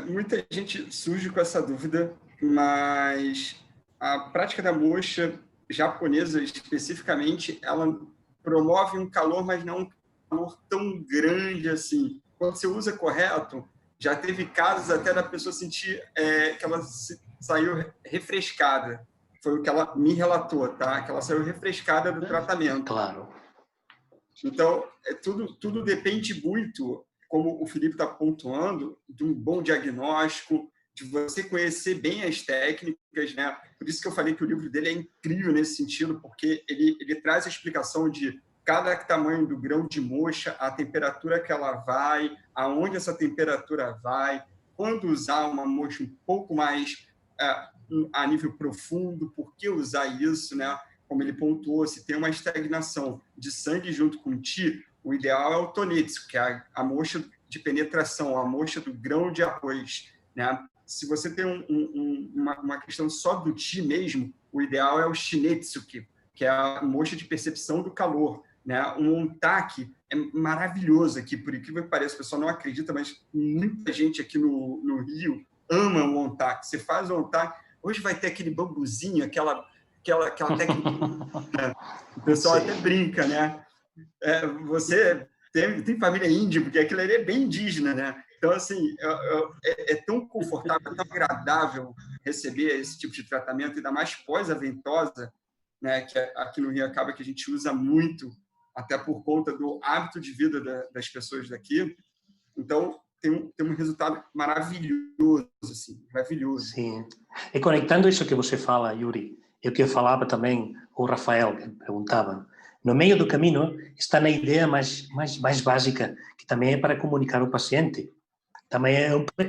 Speaker 5: muita gente surge com essa dúvida, mas a prática da mocha japonesa, especificamente, ela promove um calor, mas não um calor tão grande assim. Quando você usa correto, já teve casos até da pessoa sentir que ela saiu refrescada. Foi o que ela me relatou, tá? Que ela saiu refrescada do tratamento.
Speaker 2: Claro.
Speaker 5: Então, tudo depende muito, como o Felipe está pontuando, de um bom diagnóstico, de você conhecer bem as técnicas, né? Por isso que eu falei que o livro dele é incrível nesse sentido, porque ele traz a explicação de cada tamanho do grão de mocha, a temperatura que ela vai, aonde essa temperatura vai, quando usar uma mocha um pouco mais a nível profundo, por que usar isso, né? Como ele pontuou, se tem uma estagnação de sangue junto com o Qi, o ideal é o Tonitsu, que é a mocha de penetração, a mocha do grão de arroz, né? Se você tem uma questão só do Qi mesmo, o ideal é o Shinetsuki, que é a mocha de percepção do calor, né? Um ontaque é maravilhoso aqui, por incrível que pareça, o pessoal não acredita, mas muita gente aqui no Rio ama o ontaque. Você faz o ontaque, Hoje vai ter aquele bambuzinho, aquela técnica. O pessoal até brinca, né? Você tem família índia, porque aquilo ali é bem indígena, né? Então, assim, é tão confortável, tão agradável receber esse tipo de tratamento, ainda mais pós a ventosa, né? Que aqui no Rio acaba que a gente usa muito, até por conta do hábito de vida das pessoas daqui. Então, tem um resultado maravilhoso, assim, maravilhoso.
Speaker 2: Sim. E conectando isso que você fala, Yuri, e o que falava também o Rafael, que perguntava, no meio do caminho está na ideia mais básica, que também é para comunicar ao paciente. Também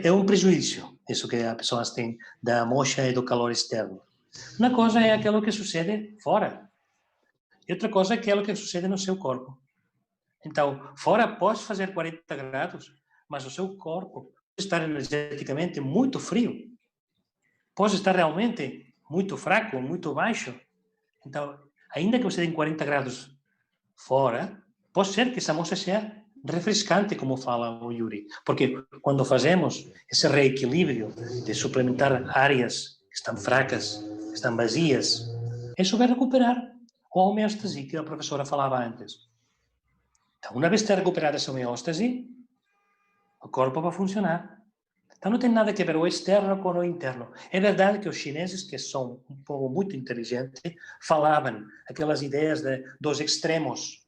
Speaker 2: é um prejuízo, isso que as pessoas têm da moxa e do calor externo. Uma coisa é aquilo que sucede fora, e outra coisa é aquilo que sucede no seu corpo. Então, fora pode fazer 40 graus, mas o seu corpo pode estar energeticamente muito frio, pode estar realmente muito fraco, muito baixo. Então, ainda que você tenha 40 graus fora, pode ser que essa moça seja refrescante, como fala o Yuri, porque quando fazemos esse reequilíbrio de suplementar áreas que estão fracas, que estão vazias, isso vai recuperar a homeostase que a professora falava antes. Então, uma vez que está recuperada essa homeostase, o corpo vai funcionar. Então, não tem nada a ver o externo com o interno. É verdade que os chineses, que são um povo muito inteligente, falavam aquelas ideias dos extremos,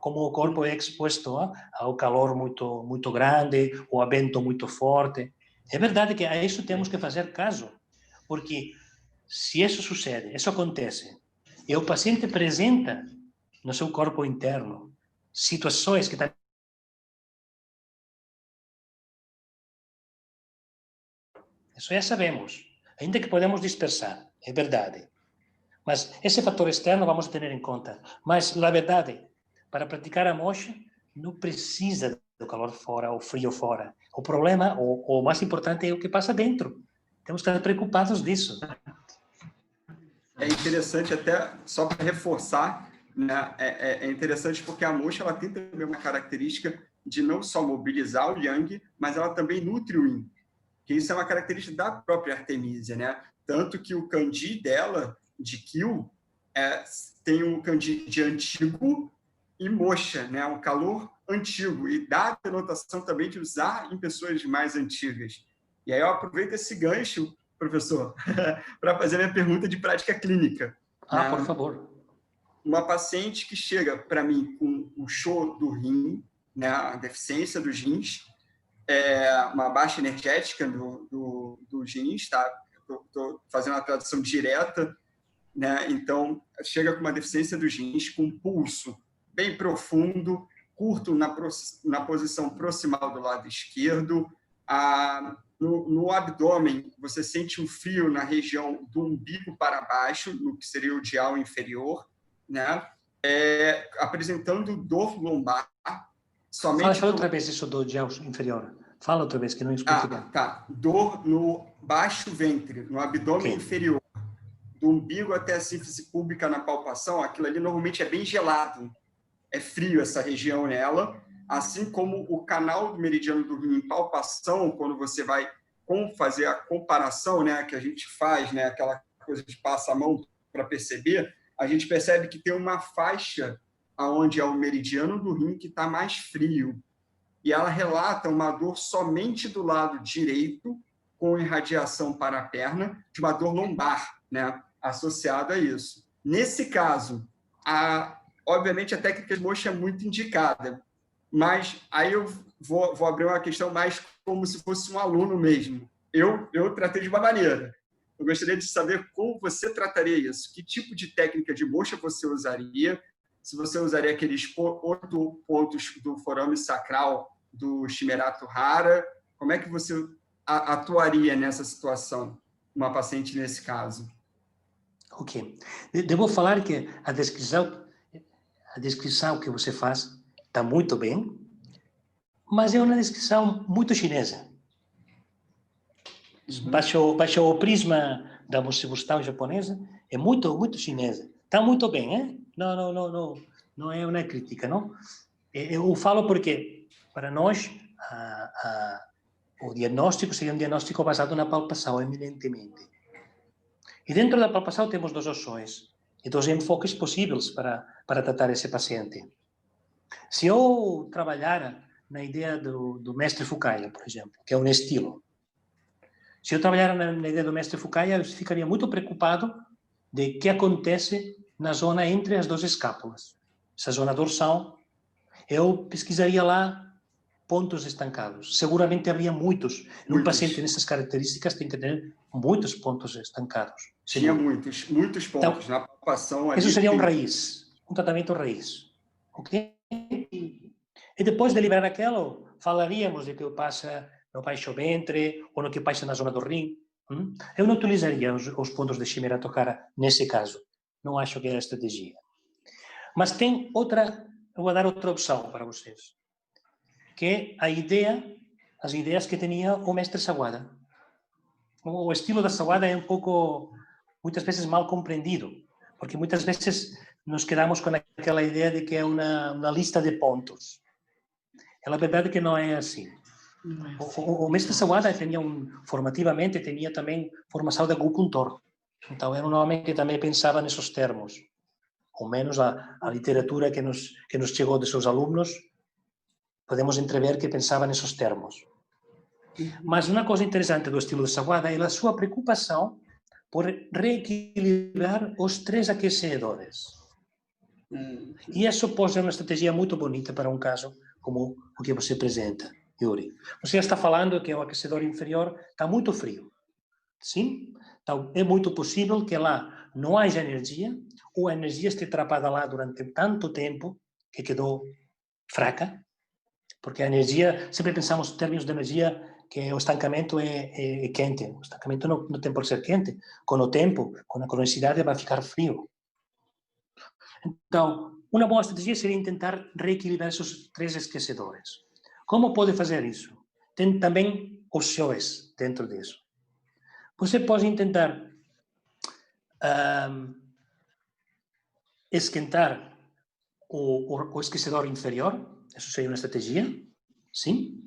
Speaker 2: como o corpo é exposto ao calor muito grande, ou a vento muito forte. É verdade que a isso temos que fazer caso, porque se isso sucede, isso acontece, e o paciente apresenta no seu corpo interno situações que estão... Isso já sabemos, ainda que podemos dispersar, é verdade. Mas esse fator externo vamos ter em conta. Mas, na verdade, para praticar a moxa, não precisa do calor fora ou frio fora. O problema, o mais importante, é o que passa dentro. Temos que estar preocupados disso.
Speaker 5: É interessante até, só para reforçar, né, é interessante porque a moxa ela tem também uma característica de não só mobilizar o yang, mas ela também nutre o yin. Que isso é uma característica da própria Artemisia, né? Tanto que o kanji dela, de Kyu, tem um kanji de antigo e moxa, né? Um calor antigo, e dá a denotação também de usar em pessoas mais antigas. E aí eu aproveito esse gancho, professor, para fazer a minha pergunta de prática clínica.
Speaker 2: Né? Por favor.
Speaker 5: Uma paciente que chega para mim com o show do rim, né? A deficiência dos rins, uma baixa energética do jeans, tá? Estou fazendo a tradução direta, né? Então, chega com uma deficiência do jeans, com um pulso bem profundo, curto na posição proximal do lado esquerdo. No abdômen, você sente um frio na região do umbigo para baixo, no que seria o dial inferior, né? Apresentando dor lombar.
Speaker 2: Somente fala outra vez isso do dial inferior. Fala outra vez, que não escutei bem.
Speaker 5: Tá. Dor no baixo ventre, no abdômen inferior. Do umbigo até a síntese pública na palpação, aquilo ali normalmente é bem gelado. É frio essa região nela. Assim como o canal do meridiano do rim em palpação, quando você vai fazer a comparação, né, que a gente faz, né, aquela coisa de passa a mão para perceber, a gente percebe que tem uma faixa onde é o meridiano do rim que está mais frio. E ela relata uma dor somente do lado direito, com irradiação para a perna, de uma dor lombar, né, associada a isso. Nesse caso, obviamente a técnica de moxa é muito indicada, mas aí eu vou abrir uma questão mais como se fosse um aluno mesmo. Eu tratei de uma maneira. Eu gostaria de saber como você trataria isso. Que tipo de técnica de moxa você usaria? Se você usaria aqueles 8 pontos do forame sacral do Shimerato Hara, como é que você atuaria nessa situação, uma paciente nesse caso?
Speaker 2: Ok. Devo falar que a descrição que você faz está muito bem, mas é uma descrição muito chinesa. Baixo o prisma da moçibustão japonesa, é muito chinesa. Está muito bem, hein? Não é uma crítica, não? Eu falo porque, para nós, o diagnóstico seria um diagnóstico baseado na palpação, eminentemente. E dentro da palpação temos duas opções e dois enfoques possíveis para tratar esse paciente. Se eu trabalhar na ideia do mestre Fukaya, por exemplo, que é um estilo, se eu trabalhar na ideia do mestre Fukaya, eu ficaria muito preocupado de que acontece na zona entre as duas escápulas. Essa zona dorsal, eu pesquisaria lá pontos estancados. Seguramente havia muitos. Um paciente nessas características tem que ter muitos pontos estancados.
Speaker 5: Tinha muitos pontos então, na palpação.
Speaker 2: Isso seria um raiz, um tratamento raiz. Ok? E depois de liberar aquilo, falaríamos de que passa no baixo ventre ou no que passa na zona do rim. Eu não utilizaria os pontos de Shimura Tohara nesse caso. Não acho que é a estratégia. Mas tem outra, eu vou dar outra opção para vocês, que é as ideias que tinha o mestre Sawada. O estilo da Sawada é um pouco, muitas vezes, mal compreendido, porque muitas vezes nos quedamos com aquela ideia de que é uma lista de pontos. É a verdade que não é assim. O mestre Sawada formativamente tinha também formação de acupuntor. Então era um homem que também pensava nesses termos. Ao menos a literatura que nos chegou de seus alunos, podemos entrever que pensava nesses termos. Mas uma coisa interessante do estilo de Sawada é a sua preocupação por reequilibrar os 3 aquecedores. E isso pode ser uma estratégia muito bonita para um caso como o que você apresenta, Yuri. Você está falando que o aquecedor inferior está muito frio. Sim? Então, é muito possível que lá não haja energia, ou a energia esteja atrapada lá durante tanto tempo que quedou fraca, porque a energia, sempre pensamos em termos de energia, que o estancamento é quente. O estancamento não tem por ser quente. Com o tempo, com a cronicidade, vai ficar frio. Então, uma boa estratégia seria tentar reequilibrar esses 3 aquecedores. Como pode fazer isso? Tem também opções dentro disso. Você pode tentar esquentar o aquecedor inferior, isso seria uma estratégia, sim.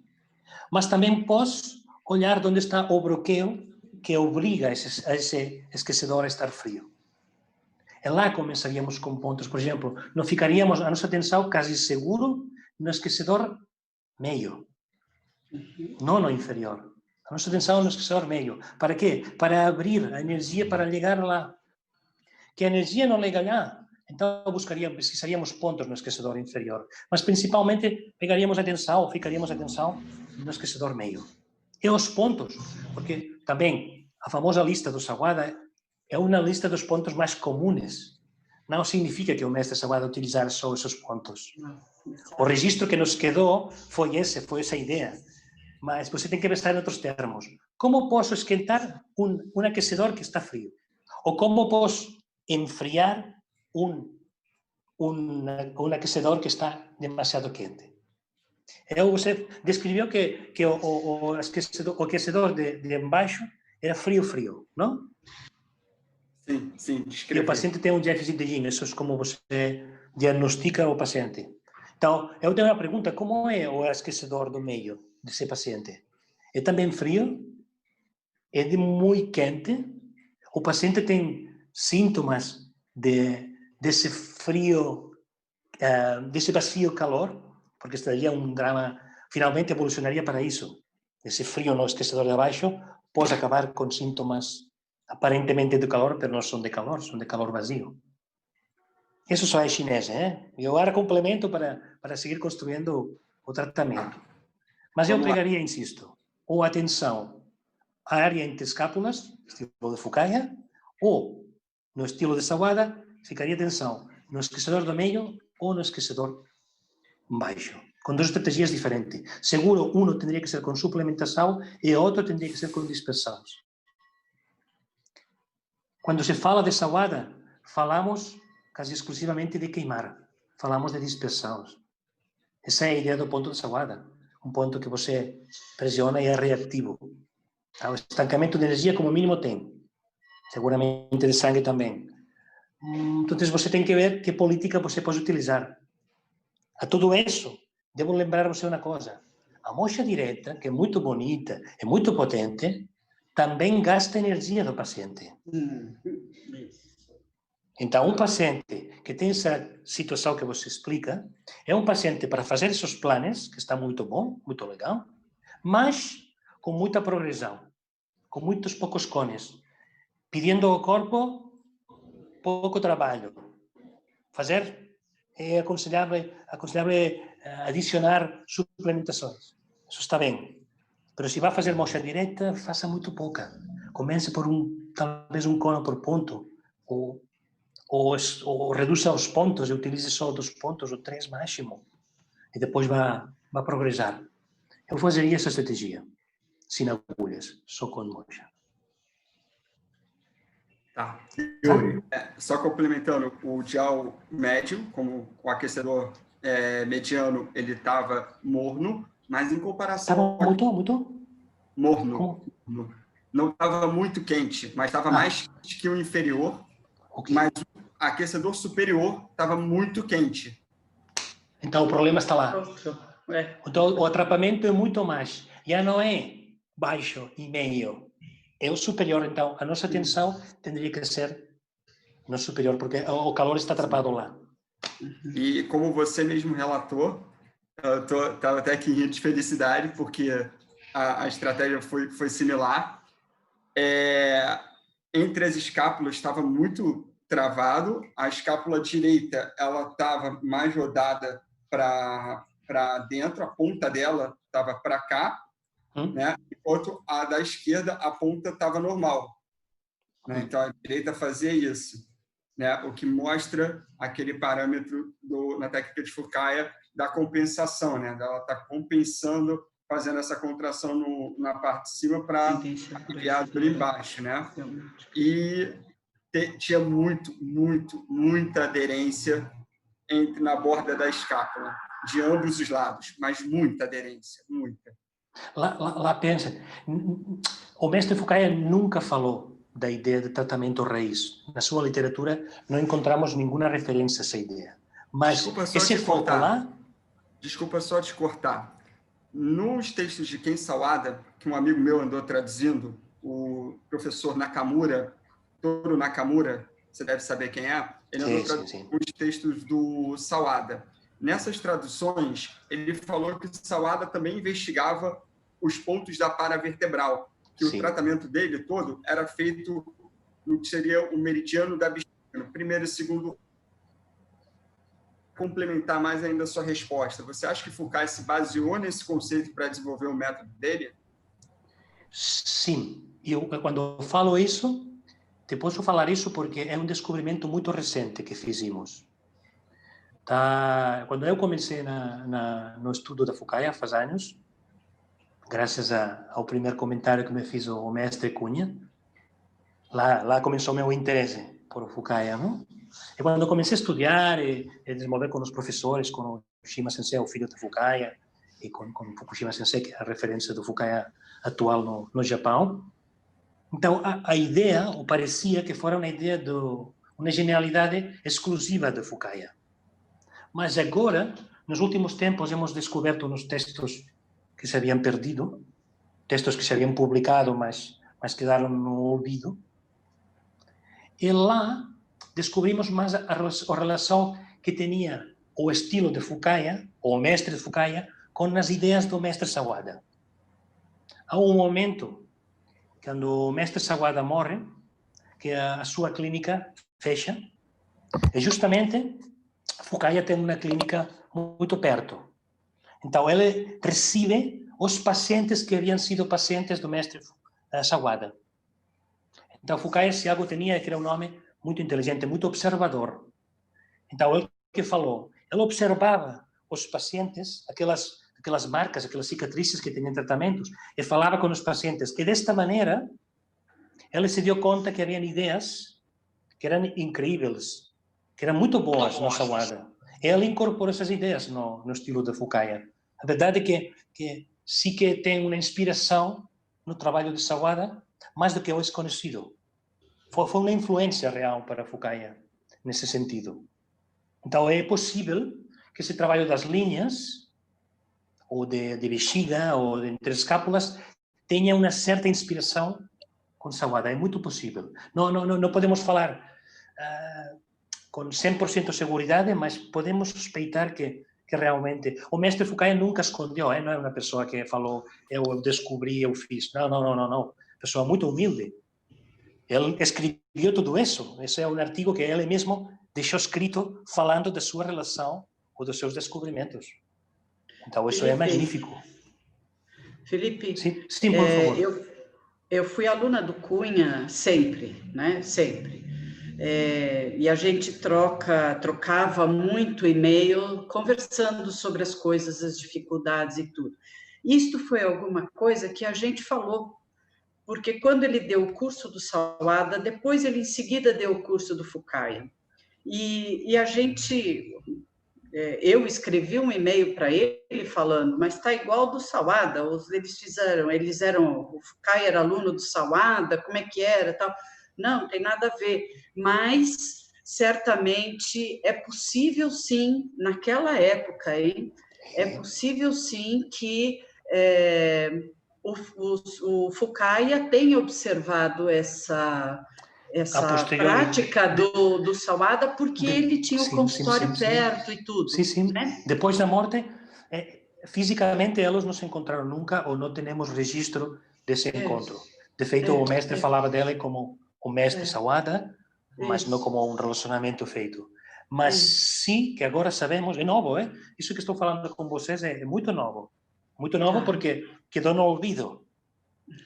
Speaker 2: Mas também posso olhar onde está o bloqueio que obriga a esse aquecedor a estar frio. E lá começaríamos com pontos, por exemplo, não ficaríamos a nossa atenção quase seguro no aquecedor meio, não no inferior. A nossa atenção no aquecedor meio. Para quê? Para abrir a energia para chegar lá. Que a energia não chega lá, então pesquisaríamos pontos no aquecedor inferior. Mas principalmente ficaríamos atenção no aquecedor meio. E os pontos, porque também a famosa lista do Sawada é uma lista dos pontos mais comuns. Não significa que o mestre Sawada utilizar só esses pontos. O registro que nos quedou foi essa ideia. Mas você tem que pensar em outros termos. Como posso esquentar um aquecedor que está frio? Ou como posso enfriar um aquecedor que está demasiado quente? Você descreveu que o aquecedor de embaixo era frio, não?
Speaker 5: Sim, descrevi.
Speaker 2: E o paciente tem um déficit de yin, isso é como você diagnostica o paciente. Então, eu tenho uma pergunta, como é o aquecedor do meio desse paciente? É também frio? É muito quente? O paciente tem sintomas desse frio, desse vazio calor? Porque estaria um drama, finalmente evolucionaria para isso. Esse frio no aquecedor de abaixo pode acabar com sintomas aparentemente de calor, mas não são de calor vazio. Isso só é chinês, E eu agora complemento para seguir construindo o tratamento. Mas eu pegaria, insisto, ou atenção à área entre escápulas, estilo de Fukaya, ou, no estilo de Sawada, ficaria atenção no aquecedor do meio ou no aquecedor baixo, com 2 estratégias diferentes. Seguro, um teria que ser com suplementação e o outro teria que ser com dispersão. Quando se fala de Sawada, falamos quase exclusivamente de queimar, falamos de dispersão. Essa é a ideia do ponto de Sawada, um ponto que você pressiona e é reativo. O estancamento de energia, como mínimo, tem. Seguramente de sangue também. Então, você tem que ver que política você pode utilizar. A tudo isso, devo lembrar você uma coisa. A mocha direta, que é muito bonita, é muito potente, também gasta energia do paciente. Então, um paciente que tem essa situação que você explica, é um paciente para fazer esses planos, que está muito bom, muito legal, mas com muita progressão, com muitos poucos cones, pedindo ao corpo pouco trabalho. Fazer é aconselhável adicionar suplementações. Isso está bem. Mas se vai fazer mocha direta, faça muito pouca. Comece por talvez um cono por ponto, ou reduza os pontos e utilize só 2 pontos ou 3 máximo. E depois vai progressar. Eu fazeria essa estratégia, sem agulhas, só com mocha.
Speaker 5: Tá. Só complementando, o dial médio, como o aquecedor mediano, ele estava morno, mas em comparação...
Speaker 2: Estava muito?
Speaker 5: Morno. Não estava muito quente, mas estava mais quente que o inferior. Okay. Mas o aquecedor superior estava muito quente.
Speaker 2: Então o problema está lá. Então o atrapamento é muito mais. Já não é baixo e meio. É o superior. Então a nossa atenção teria que ser no superior, porque o calor está atrapado lá.
Speaker 5: E como você mesmo relatou, eu estava até aqui rindo de felicidade, porque a estratégia foi similar. Entre as escápulas estava muito travado, a escápula direita ela estava mais rodada para dentro, a ponta dela estava para cá, né? Enquanto a da esquerda, a ponta estava normal. Né? Então, a direita fazia isso, né? O que mostra aquele parâmetro na técnica de Fukaya da compensação, né? Ela está compensando, fazendo essa contração na parte de cima para aliviar a dor embaixo, né? E tinha muita aderência na borda da escápula, de ambos os lados, mas muita aderência, muita.
Speaker 2: Lá pensa, o mestre Fukaya nunca falou da ideia de tratamento raiz. Na sua literatura não encontramos nenhuma referência a essa ideia. Mas esse foco lá...
Speaker 5: Desculpa só te cortar. Nos textos de Ken Sawada, que um amigo meu andou traduzindo, o professor Nakamura, Toru Nakamura, você deve saber quem é, ele andou traduzindo os textos do Sawada. Nessas traduções, ele falou que Sawada também investigava os pontos da paravertebral, que o tratamento dele todo era feito no que seria o meridiano da bexiga, primeiro e segundo. Complementar mais ainda a sua resposta. Você acha que Fukaya se baseou nesse conceito para desenvolver o método dele?
Speaker 2: Sim. Quando eu falo isso, te posso falar isso porque é um descobrimento muito recente que fizemos. Quando eu comecei no estudo da Fukaya, faz anos, graças ao primeiro comentário que me fez o mestre Cunha, lá começou meu interesse por Fukaya, não? E quando eu comecei a estudar e desenvolver com os professores, com o Shima Sensei, o filho de Fukaya, e com Fukushima Sensei, que é a referência do Fukaya atual no Japão, então a ideia, ou parecia que fora uma ideia uma genialidade exclusiva de Fukaya. Mas agora, nos últimos tempos, hemos descoberto uns textos que se haviam perdido, textos que se haviam publicado, mas quedaram no olvido. E lá descobrimos mais a relação que tinha o estilo de Fukaya, ou o mestre de Fukaya, com as ideias do mestre Sawada. Há um momento, quando o mestre Sawada morre, que a sua clínica fecha, e justamente Fukaya tem uma clínica muito perto. Então, ele recebe os pacientes que haviam sido pacientes do mestre Sawada. Então, Fukaya, se algo tinha, que era um homem muito inteligente, muito observador. Então, ele que falou, ele observava os pacientes, aquelas marcas, aquelas cicatrizes que tinham tratamentos, e falava com os pacientes que, desta maneira, ele se deu conta que haviam ideias que eram incríveis, que eram muito boas no Sawada. Ele incorporou essas ideias no estilo de Fukaya. A verdade é que sim que tem uma inspiração no trabalho de Sawada, mais do que o desconhecido. Foi uma influência real para Fukaya, nesse sentido. Então, é possível que esse trabalho das linhas, ou de bexiga, ou de entre escápulas, tenha uma certa inspiração com salada, é muito possível. Não podemos falar com 100% de segurança, mas podemos suspeitar que realmente... O mestre Fukaya nunca escondeu, não é uma pessoa que falou, eu descobri, eu fiz. Não. Pessoa muito humilde. Ele escreveu tudo isso. Esse é um artigo que ele mesmo deixou escrito falando da sua relação ou dos seus descobrimentos. Então, isso é magnífico.
Speaker 3: Felipe,
Speaker 2: sim, por favor.
Speaker 3: Eu fui aluna do Cunha sempre, né? Sempre. E a gente trocava muito e-mail, conversando sobre as coisas, as dificuldades e tudo. Isto foi alguma coisa que a gente falou, porque quando ele deu o curso do Sawada, depois ele em seguida deu o curso do Fukaya. E a gente... eu escrevi um e-mail para ele falando, mas está igual do Sawada, eles eram, o Fukaya era aluno do Sawada, como é que era, tal. Não tem nada a ver, mas certamente é possível sim, naquela época, é possível sim que o Fukaya tenha observado essa prática do Sawada, porque ele tinha o consultório perto e tudo.
Speaker 2: Sim.
Speaker 3: Né?
Speaker 2: Depois da morte, fisicamente eles não se encontraram nunca, ou não temos registro desse encontro. De feito, o mestre falava dele como o mestre Sawada, mas não como um relacionamento feito. Mas sim, que agora sabemos, é novo, Isso que estou falando com vocês é muito novo. Muito novo porque quedou no olvido.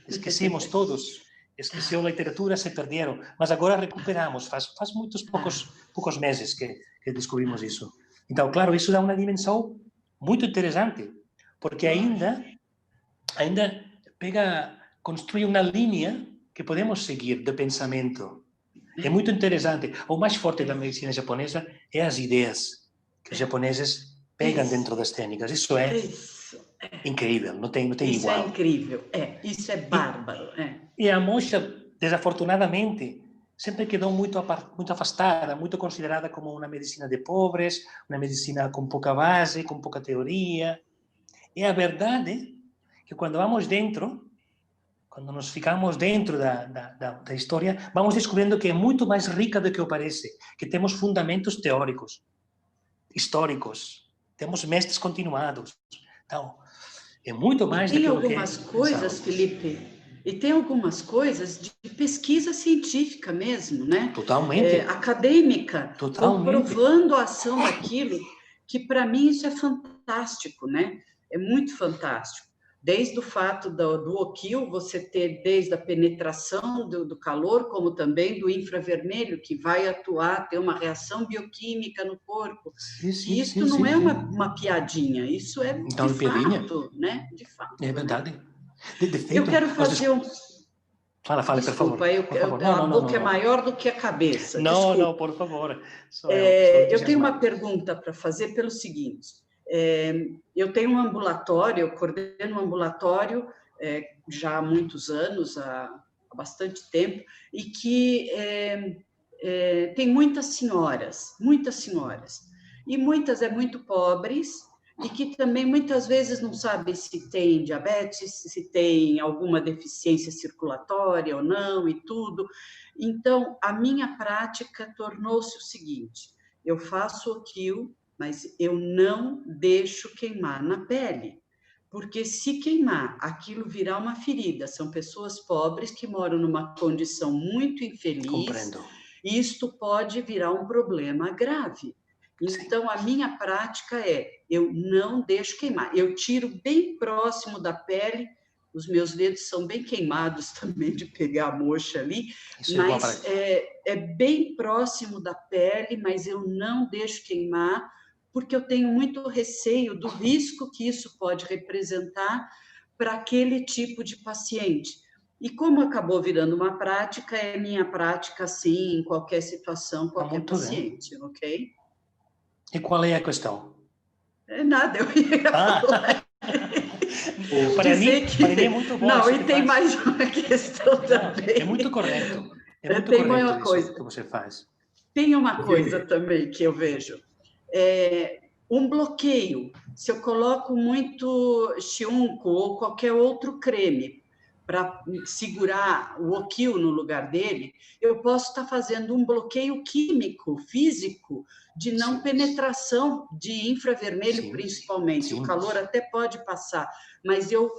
Speaker 2: Esquecemos todos. Esqueceu a literatura, se perderam. Mas agora recuperamos. Faz muitos poucos meses que descobrimos isso. Então, claro, isso dá uma dimensão muito interessante, porque ainda construi uma linha que podemos seguir de pensamento. É muito interessante. O mais forte da medicina japonesa é as ideias que os japoneses pegam dentro das técnicas. Isso é incrível, não tem igual.
Speaker 3: Isso é incrível, isso é bárbaro.
Speaker 2: E a mocha, desafortunadamente, sempre quedou muito afastada, muito considerada como uma medicina de pobres, uma medicina com pouca base, com pouca teoria. E a verdade é que quando vamos dentro, quando nos ficamos dentro da história, vamos descobrindo que é muito mais rica do que parece, que temos fundamentos teóricos, históricos, temos mestres continuados. Então, é muito mais do que o que...
Speaker 3: Tem algumas coisas, Felipe, e tem algumas coisas de pesquisa científica mesmo, né?
Speaker 2: Totalmente.
Speaker 3: Acadêmica,
Speaker 2: Totalmente.
Speaker 3: comprovando a ação daquilo, que para mim isso é fantástico, né? É muito fantástico. Desde o fato do Okyo, você ter desde a penetração do calor, como também do infravermelho, que vai atuar, ter uma reação bioquímica no corpo. E isso não é uma piadinha, isso é de fato, né? De fato.
Speaker 2: É verdade.
Speaker 3: De feito, eu quero fazer um...
Speaker 2: Fala, por favor.
Speaker 3: Desculpa, a boca é maior do que a cabeça.
Speaker 2: Não, por favor.
Speaker 3: Eu tenho uma pergunta para fazer pelo seguinte... eu tenho um ambulatório, eu coordeno um ambulatório já há muitos anos, há bastante tempo, e que tem muitas senhoras, e muitas muito pobres, e que também muitas vezes não sabem se tem diabetes, se tem alguma deficiência circulatória ou não, e tudo. Então, a minha prática tornou-se o seguinte, eu faço o Okyo, mas eu não deixo queimar na pele, porque se queimar, aquilo virá uma ferida. São pessoas pobres que moram numa condição muito infeliz.
Speaker 2: Compreendo.
Speaker 3: E isto pode virar um problema grave. Então, a minha prática eu não deixo queimar. Eu tiro bem próximo da pele, os meus dedos são bem queimados também de pegar a moxa ali, mas é bem próximo da pele, mas eu não deixo queimar, porque eu tenho muito receio do risco que isso pode representar para aquele tipo de paciente. E como acabou virando uma prática, é minha prática, sim, em qualquer situação, qualquer paciente, ok?
Speaker 2: E qual é a questão?
Speaker 3: Nada, eu ia falar.
Speaker 2: Para mim é muito bom.
Speaker 3: Não, e tem mais uma questão também.
Speaker 2: É muito correto.
Speaker 3: Tem uma coisa
Speaker 2: que você faz.
Speaker 3: Tem uma coisa também que eu vejo. Um bloqueio. Se eu coloco muito Xiunco ou qualquer outro creme, para segurar o Okyu no lugar dele, eu posso estar fazendo um bloqueio químico, físico, de não penetração de infravermelho, principalmente. O calor até pode passar, mas eu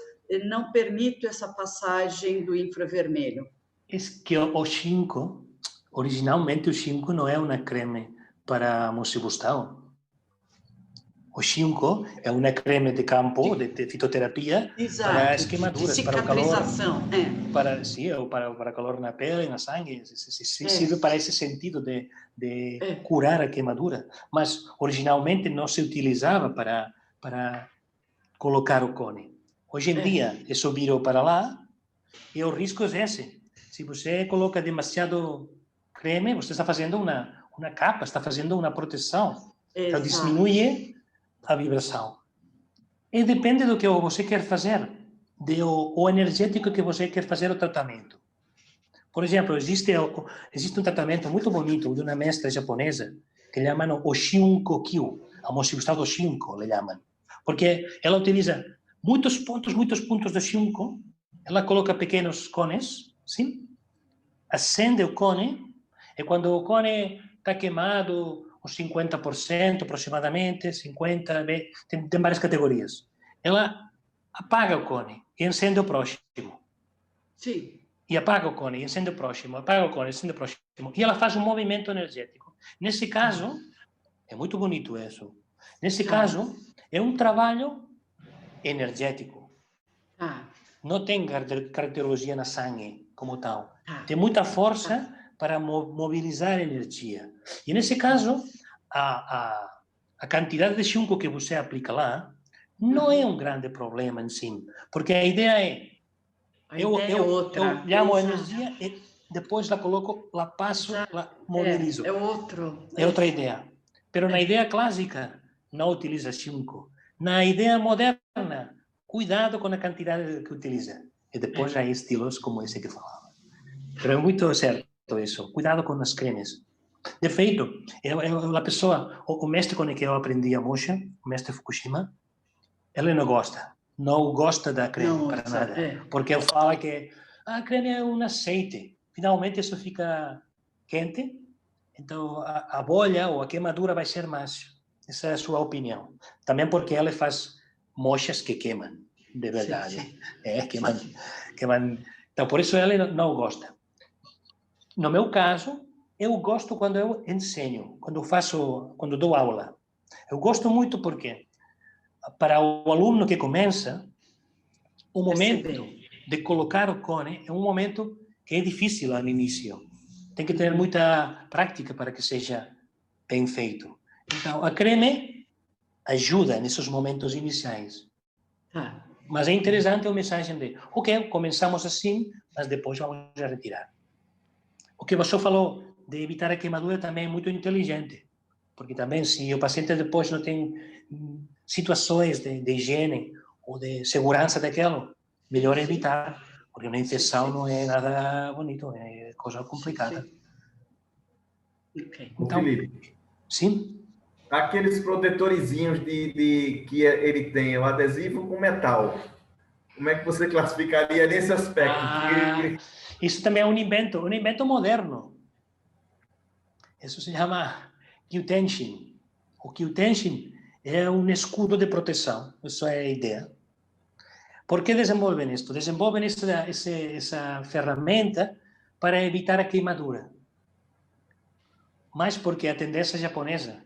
Speaker 3: não permito essa passagem do infravermelho.
Speaker 2: É que o 5, originalmente o 5 não é uma creme para mochibustão. O 5 é uma creme de campo, de fitoterapia, para as queimaduras, para o calor. Para calor na pele, na sangue. Sirve para esse sentido de curar a queimadura. Mas, originalmente, não se utilizava para colocar o cone. Hoje em dia, isso virou para lá, e o risco é esse. Se você coloca demasiado creme, você está fazendo uma capa, está fazendo uma proteção. Então, diminui a vibração. E depende do que você quer fazer, o energético que você quer fazer o tratamento. Por exemplo, existe um tratamento muito bonito de uma mestra japonesa que chamam o Shinkokyu, a mochibustão do Shinko, le chamam. Porque ela utiliza muitos pontos do Shinko, ela coloca pequenos cones, sim? Acende o cone, e quando o cone está queimado, uns 50% aproximadamente, 50%, tem várias categorias. Ela apaga o cone e acende o próximo.
Speaker 3: Sim.
Speaker 2: E apaga o cone e acende o próximo, apaga o cone e acende o próximo. E ela faz um movimento energético. Nesse caso, é muito bonito isso. Nesse caso, é um trabalho energético. Não tem caracterologia na sangue como tal. Tem muita força para mobilizar energia. E nesse caso, a quantidade de Shunko que você aplica lá não é um grande problema em si, porque a ideia é eu llamo a energia e depois la coloco, la passo, la mobilizo.
Speaker 3: É outro.
Speaker 2: É outra ideia. Mas na ideia clássica, não utiliza Shunko. Na ideia moderna, cuidado com a quantidade que utiliza. E depois há estilos como esse que falava. Mas é muito certo isso. Cuidado com as cremes. De feito, a pessoa, o mestre com o que eu aprendi a mocha, o mestre Fukushima, ele não gosta da creme para nada. Porque ele fala que a creme é um azeite. Finalmente isso fica quente, então a bolha ou a queimadura vai ser mais. Essa é a sua opinião. Também porque ele faz mochas que queimam, de verdade. Queimam. Então, por isso ele não gosta. No meu caso, eu gosto quando eu ensino, quando dou aula. Eu gosto muito porque, para o aluno que começa, o momento de colocar o cone é um momento que é difícil no início. Tem que ter muita prática para que seja bem feito. Então, a creme ajuda nesses momentos iniciais. Mas é interessante a mensagem de, ok, começamos assim, mas depois vamos a retirar. O que você falou de evitar a queimadura também é muito inteligente, porque também se o paciente depois não tem situações de higiene ou de segurança daquilo, melhor evitar, porque uma infecção não é nada bonito, é coisa complicada.
Speaker 4: Então, Felipe,
Speaker 2: sim?
Speaker 4: Aqueles protetorzinhos que ele tem, o adesivo com metal, como é que você classificaria nesse aspecto?
Speaker 2: Isso também é um invento moderno. Isso se chama Kyutenshin. O Kyutenshin é um escudo de proteção. Essa é a ideia. Por que desenvolvem isto? Desenvolvem essa ferramenta para evitar a queimadura. Mas porque a tendência japonesa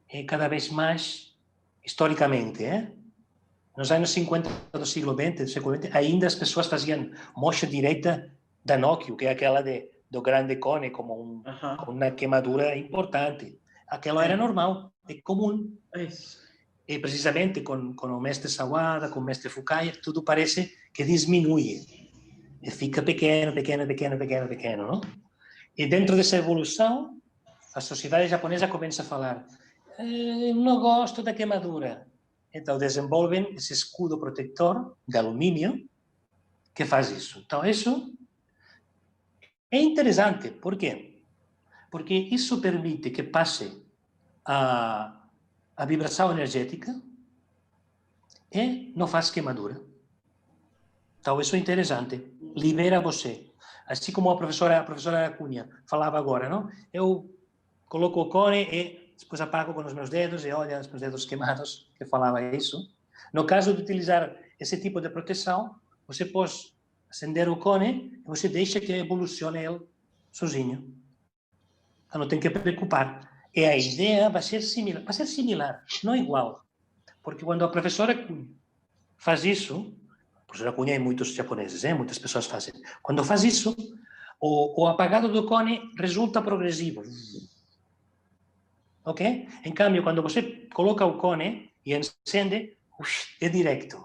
Speaker 2: é cada vez mais, historicamente, nos anos 50 do século XX, ainda as pessoas faziam mocha direita da Nokia, que é aquela do grande cone, como uma queimadura importante. Aquilo era normal, é comum. E precisamente com o mestre Sawada, com o mestre Fukaya, tudo parece que diminui. E fica pequeno, não? E dentro dessa evolução, a sociedade japonesa começa a falar não gosto da queimadura. Então, desenvolvem esse escudo protetor de alumínio que faz isso. Então, isso é interessante. Por quê? Porque isso permite que passe a vibração energética e não faz queimadura. Então, isso é interessante. Libera você. Assim como a professora Cunha falava agora, não? Eu coloco o cone e depois apago com os meus dedos e olha os meus dedos queimados, que falava isso. No caso de utilizar esse tipo de proteção, você pode acender o cone e você deixa que evolucione ele sozinho. Então, não tem que preocupar. E a ideia vai ser similar, não igual. Porque quando a professora Cunha faz isso, a professora Cunha e muitos japoneses, muitas pessoas fazem. Quando faz isso, o apagado do cone resulta progressivo. Ok? Em cambio, quando você coloca o cone e acende, é direto.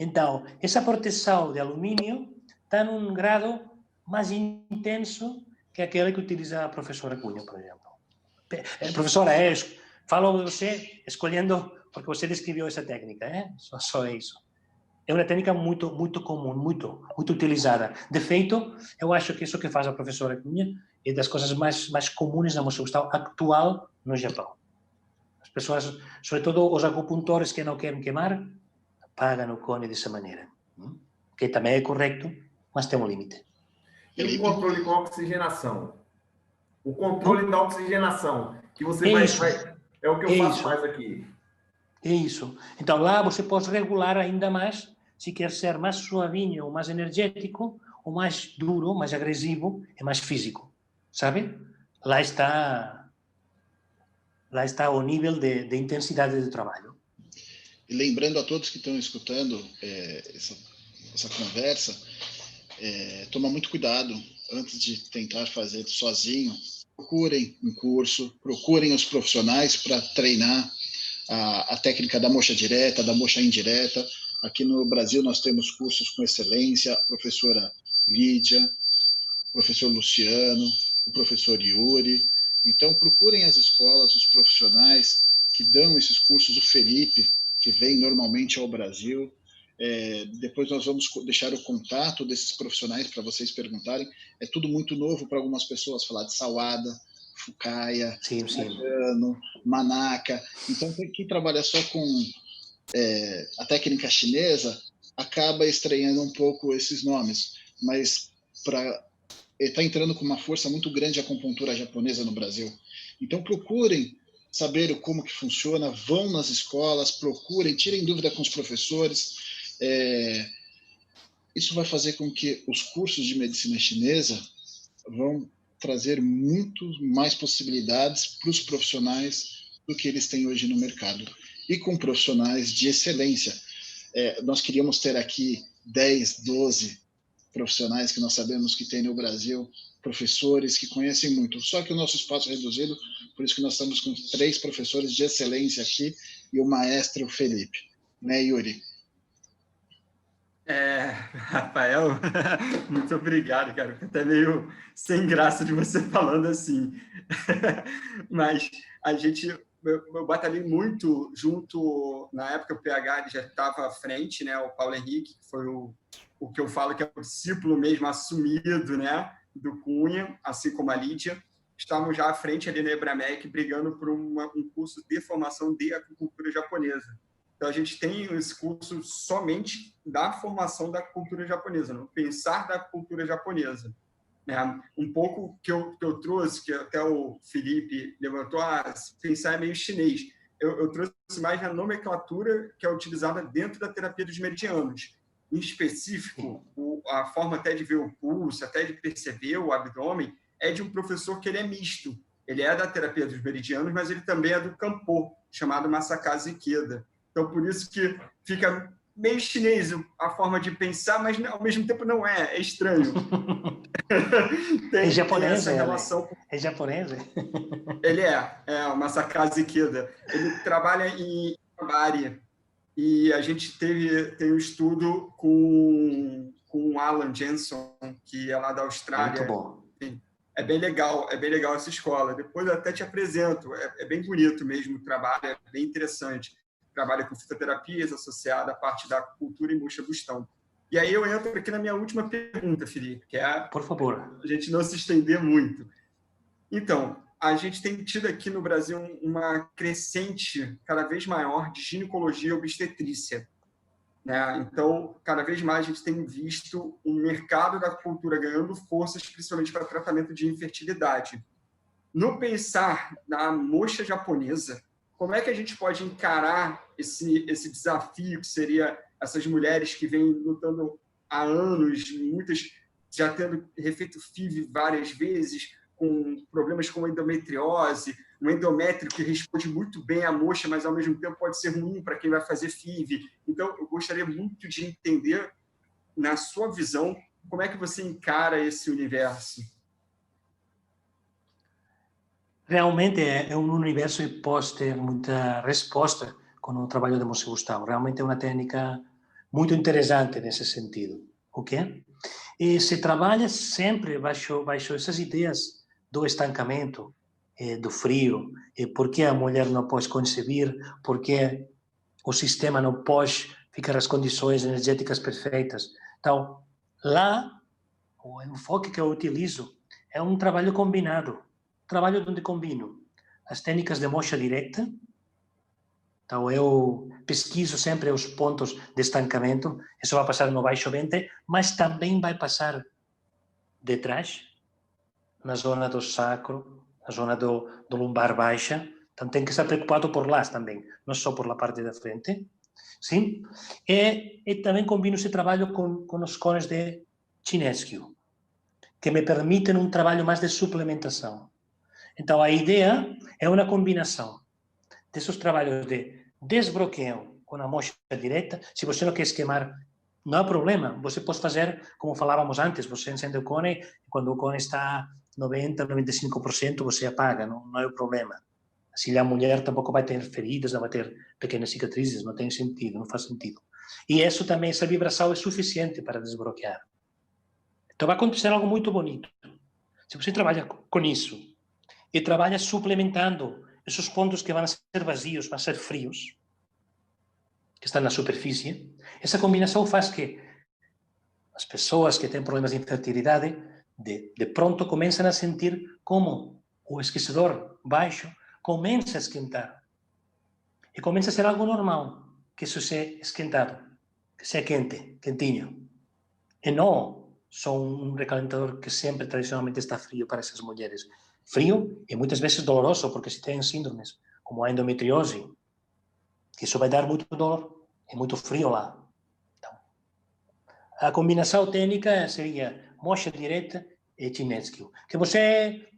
Speaker 2: Então, essa proteção de alumínio está num grado mais intenso que aquele que utiliza a professora Cunha, por exemplo. Professora, falo de você escolhendo porque você descreveu essa técnica, só isso. É uma técnica muito comum, muito utilizada. De feito, eu acho que isso que faz a professora Cunha é das coisas mais comuns na música atual no Japão. As pessoas, sobretudo os acupuntores que não querem queimar, apagam o cone dessa maneira. Que também é correto, mas tem um limite.
Speaker 4: E o controle com oxigenação? O controle da oxigenação, que você vai... É o que eu faço mais aqui.
Speaker 2: É isso. Então, lá você pode regular ainda mais, se quer ser mais suavinho, mais energético, ou mais duro, mais agressivo e mais físico. Sabe? Lá está o nível de intensidade de trabalho.
Speaker 1: E lembrando a todos que estão escutando essa conversa, toma muito cuidado antes de tentar fazer sozinho. Procurem um curso, procurem os profissionais para treinar a técnica da moxa direta, da moxa indireta. Aqui no Brasil nós temos cursos com excelência, a professora Lídia, o professor Luciano, o professor Yuri. Então procurem as escolas, os profissionais que dão esses cursos, o Felipe, que vem normalmente ao Brasil. Depois nós vamos deixar o contato desses profissionais para vocês perguntarem. É tudo muito novo para algumas pessoas, falar de Sawada, Fukaya, Nagano, Manaka. Então, quem trabalha só com a técnica chinesa acaba estranhando um pouco esses nomes, mas está entrando com uma força muito grande a acupuntura japonesa no Brasil. Então, procurem saber como que funciona, vão nas escolas, procurem, tirem dúvida com os professores. Isso vai fazer com que os cursos de medicina chinesa vão trazer muito mais possibilidades para os profissionais do que eles têm hoje no mercado. E com profissionais de excelência. Nós queríamos ter aqui 10, 12 profissionais que nós sabemos que tem no Brasil, professores que conhecem muito. Só que o nosso espaço é reduzido, por isso que nós estamos com 3 professores de excelência aqui e o maestro Felipe. Né, Yuri?
Speaker 5: Rafael, muito obrigado, cara. Fico até meio sem graça de você falando assim. Mas eu batalhei muito junto, na época o PH ele já estava à frente, né? O Paulo Henrique, que foi o que eu falo que é o discípulo mesmo assumido, né? Do Cunha, assim como a Lídia. Estávamos já à frente ali na Ebramec, brigando por um curso de formação de acupuntura japonesa. Então, a gente tem esse curso somente da formação da cultura japonesa, no pensar da cultura japonesa. Um pouco que eu trouxe, que até o Felipe levantou, pensar é meio chinês. Eu trouxe mais na nomenclatura que é utilizada dentro da terapia dos meridianos. Em específico, a forma até de ver o pulso, até de perceber o abdômen, é de um professor que ele é misto. Ele é da terapia dos meridianos, mas ele também é do Kanpo, chamado Masakaze Ikeda. Então, por isso que fica meio chinês a forma de pensar, mas ao mesmo tempo não é estranho.
Speaker 2: É japonês,
Speaker 5: essa relação.
Speaker 2: É japonês?
Speaker 5: Ele o Masakaze Ikeda. Ele trabalha em Bari e a gente tem um estudo com o Alan Jensen, que é lá da Austrália.
Speaker 2: Muito bom.
Speaker 5: É bem legal essa escola. Depois eu até te apresento. É bem bonito mesmo o trabalho, é bem interessante. Trabalha com fitoterapias associada à parte da acupuntura e moxa bustão. E aí eu entro aqui na minha última pergunta, Felipe, que é
Speaker 2: por favor,
Speaker 5: a gente não se estender muito. Então, a gente tem tido aqui no Brasil uma crescente cada vez maior de ginecologia e obstetrícia. né? Então, cada vez mais a gente tem visto o mercado da acupuntura ganhando forças, principalmente para tratamento de infertilidade. No pensar na moxa japonesa, como é que a gente pode encarar esse desafio que seria essas mulheres que vêm lutando há anos, muitas já tendo refeito FIV várias vezes, com problemas como endometriose, um endométrio que responde muito bem à moxa, mas ao mesmo tempo pode ser ruim para quem vai fazer FIV. Então, eu gostaria muito de entender, na sua visão, como é que você encara esse universo?
Speaker 2: Realmente é um universo que pode ter muita resposta com o trabalho de Monsenhor Gustavo. Realmente é uma técnica muito interessante nesse sentido, ok? E se trabalha sempre baixo essas ideias do estancamento, do frio, por que a mulher não pode conceber, por que o sistema não pode ficar as condições energéticas perfeitas. Então, lá, o enfoque que eu utilizo é um trabalho combinado. Trabalho onde combino as técnicas de moxa direta. Então, eu pesquiso sempre os pontos de estancamento. Isso vai passar no baixo ventre, mas também vai passar de trás, na zona do sacro, na zona do lombar baixa. Então, tem que estar preocupado por lá também, não só por la parte da frente. Sim? E também combino esse trabalho com os cones de Chinescu, que me permitem um trabalho mais de suplementação. Então, a ideia é uma combinação desses trabalhos de desbloqueio com a moxa direta. Se você não quer esquemar, não há problema. Você pode fazer, como falávamos antes, você encende o cone, e quando o cone está 90%, 95%, você apaga, não é o problema. Se a mulher tampouco vai ter feridas, não vai ter pequenas cicatrizes, não tem sentido, não faz sentido. E isso também, essa vibração é suficiente para desbloquear. Então vai acontecer algo muito bonito. Se você trabalha com isso, e trabalha suplementando esses pontos que vão ser vazios, vão ser frios, que estão na superfície, essa combinação faz que as pessoas que têm problemas de infertilidade, de pronto começam a sentir como o esquecedor baixo começa a esquentar. E começa a ser algo normal, que isso seja esquentado, que seja quente, quentinho. E não só um recalentador que sempre tradicionalmente está frio para essas mulheres. Frio e muitas vezes doloroso, porque se tem síndromes, como a endometriose, que isso vai dar muito dor e muito frio lá. Então, a combinação técnica seria moxa direta e Chinescu.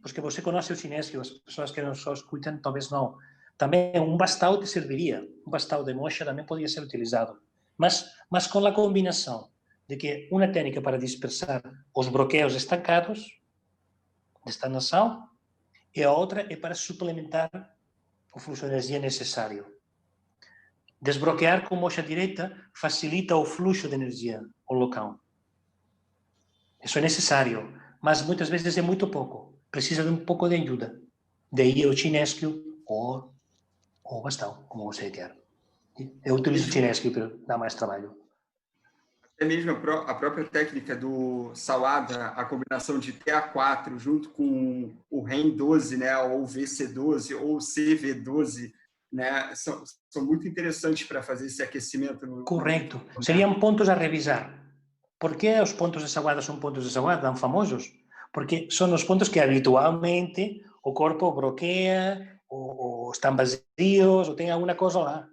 Speaker 2: Porque você conhece o Chinescu, as pessoas que não só escutam, talvez não. Também um bastão te serviria. Um bastão de moxa também poderia ser utilizado. Mas com a combinação de que uma técnica para dispersar os bloqueios estancados de estagnação e a outra é para suplementar o fluxo de energia necessário. Desbloquear com moxa direta facilita o fluxo de energia ao local. Isso é necessário, mas muitas vezes é muito pouco. Precisa de um pouco de ajuda. Daí o Chinescu ou o bastão, como você quer. Eu utilizo o Chinescu para dar mais trabalho.
Speaker 5: É mesmo a própria técnica do Sawada, a combinação de TA4 junto com o REM 12, né, ou VC12 ou CV12, né, são muito interessantes para fazer esse aquecimento.
Speaker 2: Correto. Seriam pontos a revisar. Por que os pontos de Sawada são pontos de Sawada tão famosos? Porque são os pontos que habitualmente o corpo bloqueia, ou estão vazios, ou tem alguma coisa lá.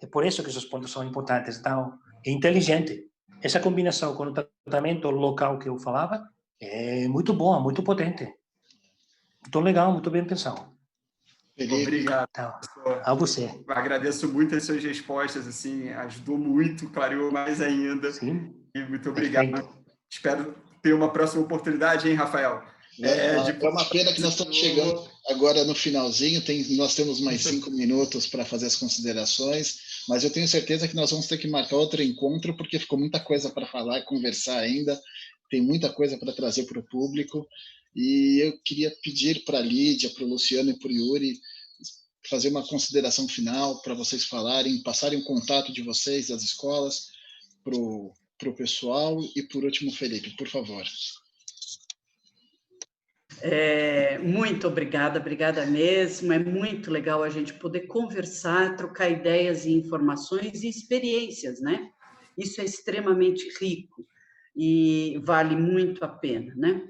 Speaker 2: É por isso que esses pontos são importantes. Então, é inteligente. Essa combinação com o tratamento local que eu falava é muito boa, muito potente. Muito legal, muito bem pensado.
Speaker 5: Obrigado.
Speaker 2: Então, a você.
Speaker 5: Agradeço muito as suas respostas, assim, ajudou muito, clareou mais ainda.
Speaker 2: Sim.
Speaker 5: E muito obrigado.
Speaker 2: Perfeito.
Speaker 5: Espero ter uma próxima oportunidade, hein, Rafael?
Speaker 1: É uma pena que nós estamos chegando agora no finalzinho, nós temos mais 5 minutos para fazer as considerações, mas eu tenho certeza que nós vamos ter que marcar outro encontro, porque ficou muita coisa para falar e conversar ainda, tem muita coisa para trazer para o público, e eu queria pedir para a Lídia, para o Luciano e para o Yuri fazer uma consideração final para vocês falarem, passarem o contato de vocês, das escolas, para o pessoal, e por último, Felipe, por favor.
Speaker 3: Muito obrigada mesmo. É muito legal a gente poder conversar, trocar ideias e informações e experiências, né? Isso é extremamente rico e vale muito a pena, né?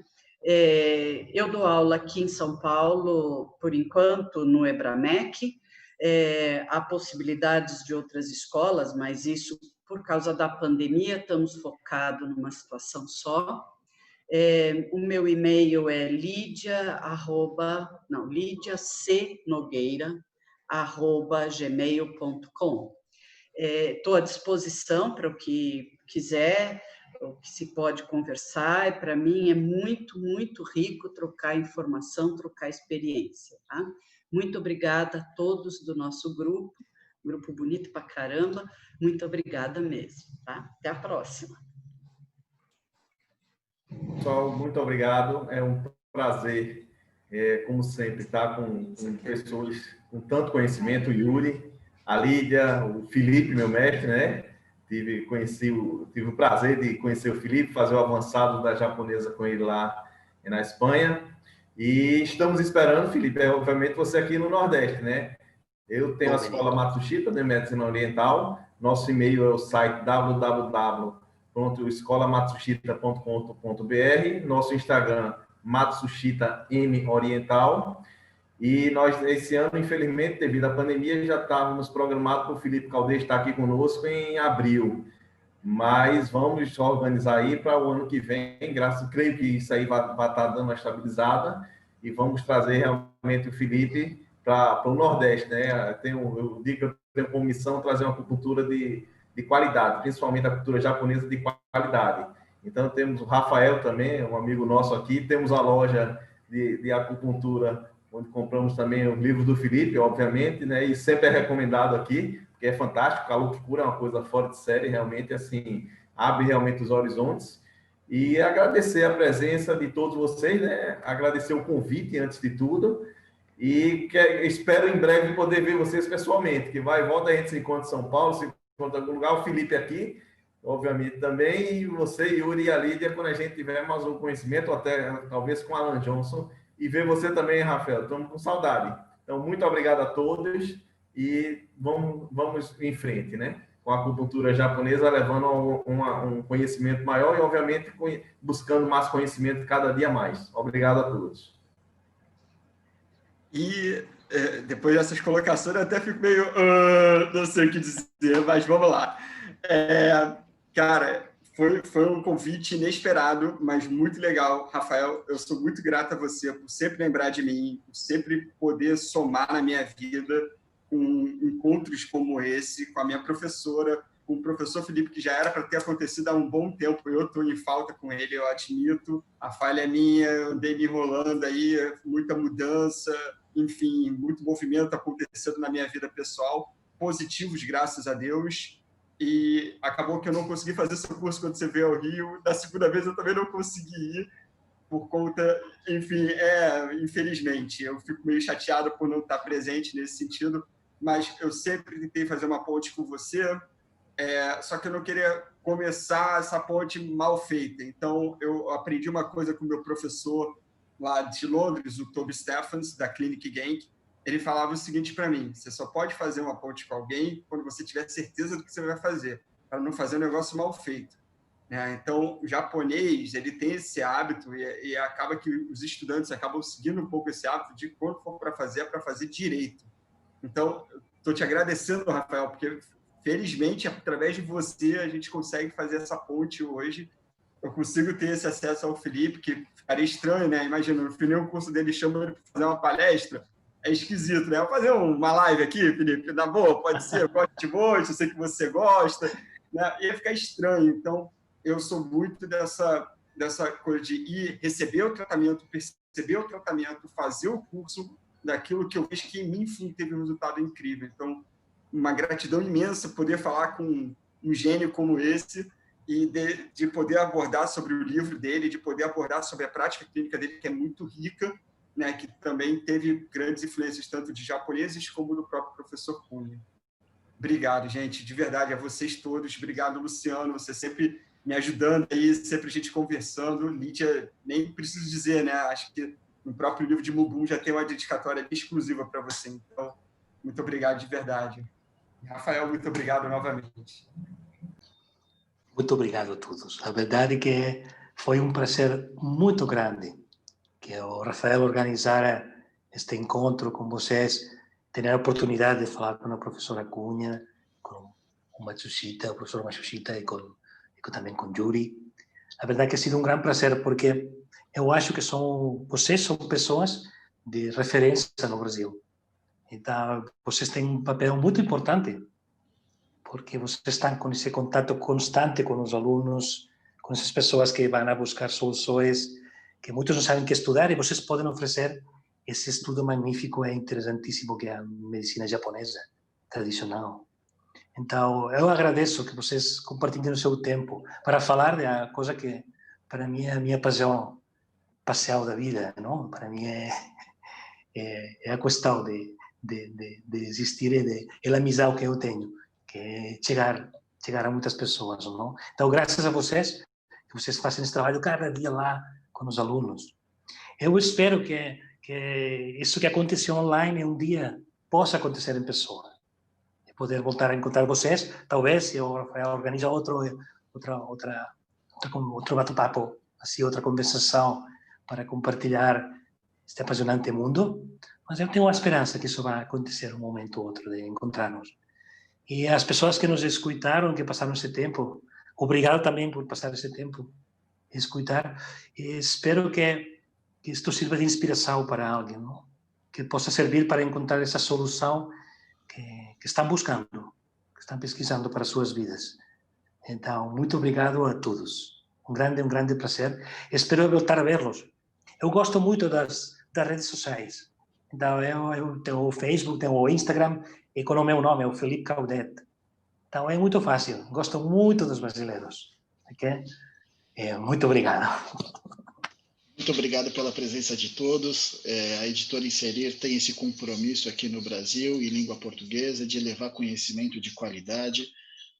Speaker 3: Eu dou aula aqui em São Paulo, por enquanto, no Ebramec. Há possibilidades de outras escolas, mas isso, por causa da pandemia, estamos focados numa situação só. O meu e-mail é lidiacnogueira@gmail.com. Estou à disposição para o que quiser, o que se pode conversar. Para mim é muito, muito rico trocar informação, trocar experiência. Tá? Muito obrigada a todos do nosso grupo bonito pra caramba. Muito obrigada mesmo. Tá? Até a próxima.
Speaker 4: Pessoal, muito obrigado. É um prazer, como sempre, estar com pessoas com tanto conhecimento, o Yuri, a Lídia, o Felipe, meu mestre, né? Tive o prazer de conhecer o Felipe, fazer o avançado da japonesa com ele lá na Espanha. E estamos esperando, Felipe, obviamente você aqui no Nordeste, né? Eu tenho a Escola Matsushita de Medicina Oriental. Nosso e-mail é o site www.escolamatsushita.com.br. Nosso Instagram, Matsushita M Oriental. E nós, esse ano, infelizmente, devido à pandemia, já estávamos programados para o Felipe Caldeira estar aqui conosco em abril. Mas vamos organizar aí para o ano que vem, creio que isso aí vai estar dando uma estabilizada, e vamos trazer realmente o Felipe para o Nordeste, né? Eu digo que eu tenho como missão trazer uma acupuntura de qualidade, principalmente a cultura japonesa de qualidade. Então, temos o Rafael também, um amigo nosso aqui, temos a loja de acupuntura, onde compramos também os livros do Felipe, obviamente, né? E sempre é recomendado aqui, porque é fantástico. O Calor que Cura é uma coisa fora de série, realmente, assim, abre realmente os horizontes. E agradecer a presença de todos vocês, né? Agradecer o convite, antes de tudo, e espero em breve poder ver vocês pessoalmente, que vai e volta, a gente se encontra em São Paulo, se encontra em algum lugar, o Felipe aqui, obviamente também, e você, Yuri e a Lídia, quando a gente tiver mais um conhecimento, até talvez com Alan Johnson, e ver você também, Rafael. Estamos com saudade. Então, muito obrigado a todos e vamos em frente, né? Com a acupuntura japonesa, levando um conhecimento maior e, obviamente, buscando mais conhecimento cada dia mais. Obrigado a todos.
Speaker 5: E depois dessas colocações, eu até fico meio... não sei o que dizer, mas vamos lá. Cara... Foi um convite inesperado, mas muito legal. Rafael, eu sou muito grato a você por sempre lembrar de mim, por sempre poder somar na minha vida com encontros como esse, com a minha professora, com o professor Felipe, que já era para ter acontecido há um bom tempo. Eu estou em falta com ele, eu admito. A falha é minha, eu andei me enrolando aí, muita mudança, enfim, muito movimento acontecendo na minha vida pessoal, positivos, graças a Deus. E acabou que eu não consegui fazer seu curso quando você veio ao Rio. Da segunda vez eu também não consegui ir, por conta, enfim, infelizmente. Eu fico meio chateado por não estar presente nesse sentido, mas eu sempre tentei fazer uma ponte com você, só que eu não queria começar essa ponte mal feita. Então, eu aprendi uma coisa com o meu professor lá de Londres, o Toby Stephens, da Clinic Genk. Ele falava o seguinte para mim: você só pode fazer uma ponte com alguém quando você tiver certeza do que você vai fazer, para não fazer um negócio mal feito. Então, o japonês, ele tem esse hábito e acaba que os estudantes acabam seguindo um pouco esse hábito de quando for para fazer, é para fazer direito. Então, estou te agradecendo, Rafael, porque felizmente, através de você, a gente consegue fazer essa ponte hoje. Eu consigo ter esse acesso ao Felipe, que ficaria estranho, né? Imagina, no final do curso dele chama ele para fazer uma palestra. É esquisito, né? Vou fazer uma live aqui, Felipe, na boa, pode ser, eu gosto de você, eu sei que você gosta, né? Ia ficar estranho. Então, eu sou muito dessa coisa de ir receber o tratamento, perceber o tratamento, fazer o curso daquilo que eu vejo que, enfim, teve um resultado incrível. Então, uma gratidão imensa poder falar com um gênio como esse e de poder abordar sobre o livro dele, de poder abordar sobre a prática clínica dele, que é muito rica, né, que também teve grandes influências tanto de japoneses como do próprio professor Cunha. Obrigado, gente, de verdade, a vocês todos. Obrigado, Luciano, você sempre me ajudando aí, sempre a gente conversando. Lídia, nem preciso dizer, né? Acho que no próprio livro de Mubum já tem uma dedicatória exclusiva para você. Então, muito obrigado de verdade. Rafael, muito obrigado novamente.
Speaker 2: Muito obrigado a todos. A verdade é que foi um prazer muito grande que o Rafael organizara este encontro com vocês, ter a oportunidade de falar com a professora Cunha, com o Matsushita, o professor Matsushita e também com Yuri. A verdade é que ha sido um grande prazer, porque eu acho que vocês são pessoas de referência no Brasil. Então, vocês têm um papel muito importante, porque vocês estão com esse contato constante com os alunos, com essas pessoas que vão a buscar soluções, que muitos não sabem o que estudar, e vocês podem oferecer esse estudo magnífico e interessantíssimo que é a medicina japonesa tradicional. Então, eu agradeço que vocês compartilhem o seu tempo para falar da coisa que, para mim, é a minha paixão da vida, não? Para mim, é a questão de existir e a amizade que eu tenho, que é chegar a muitas pessoas, não? Então, graças a vocês, que vocês fazem esse trabalho cada dia lá com os alunos. Eu espero que isso que aconteceu online um dia possa acontecer em pessoa. E poder voltar a encontrar vocês, talvez, se o Rafael organiza outro bate-papo, assim, outra conversação para compartilhar este apaixonante mundo. Mas eu tenho a esperança que isso vai acontecer um momento ou outro, de encontrar-nos. E as pessoas que nos escutaram, que passaram esse tempo, obrigado também por passar esse tempo e escutar. E espero que isto sirva de inspiração para alguém, não? Que possa servir para encontrar essa solução que estão buscando, que estão pesquisando para as suas vidas. Então, muito obrigado a todos. Um grande prazer. Espero voltar a vê-los. Eu gosto muito das redes sociais. Então, eu tenho o Facebook, tenho o Instagram, e com o meu nome, é o Felipe Caudet. Então, é muito fácil. Gosto muito dos brasileiros. Okay? Muito obrigado.
Speaker 1: Muito obrigado pela presença de todos. A Editora Inserir tem esse compromisso aqui no Brasil, em língua portuguesa, de levar conhecimento de qualidade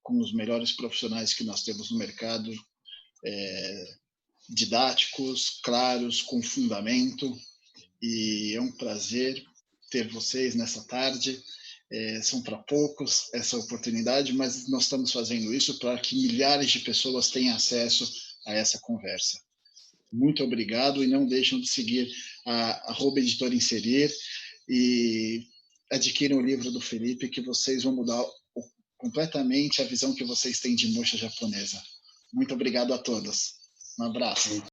Speaker 1: com os melhores profissionais que nós temos no mercado, didáticos, claros, com fundamento. E é um prazer ter vocês nessa tarde. São para poucos essa oportunidade, mas nós estamos fazendo isso para que milhares de pessoas tenham acesso a essa conversa. Muito obrigado, e não deixem de seguir a @Editora Inserir e adquiram o livro do Felipe, que vocês vão mudar completamente a visão que vocês têm de mocha japonesa. Muito obrigado a todos. Um abraço.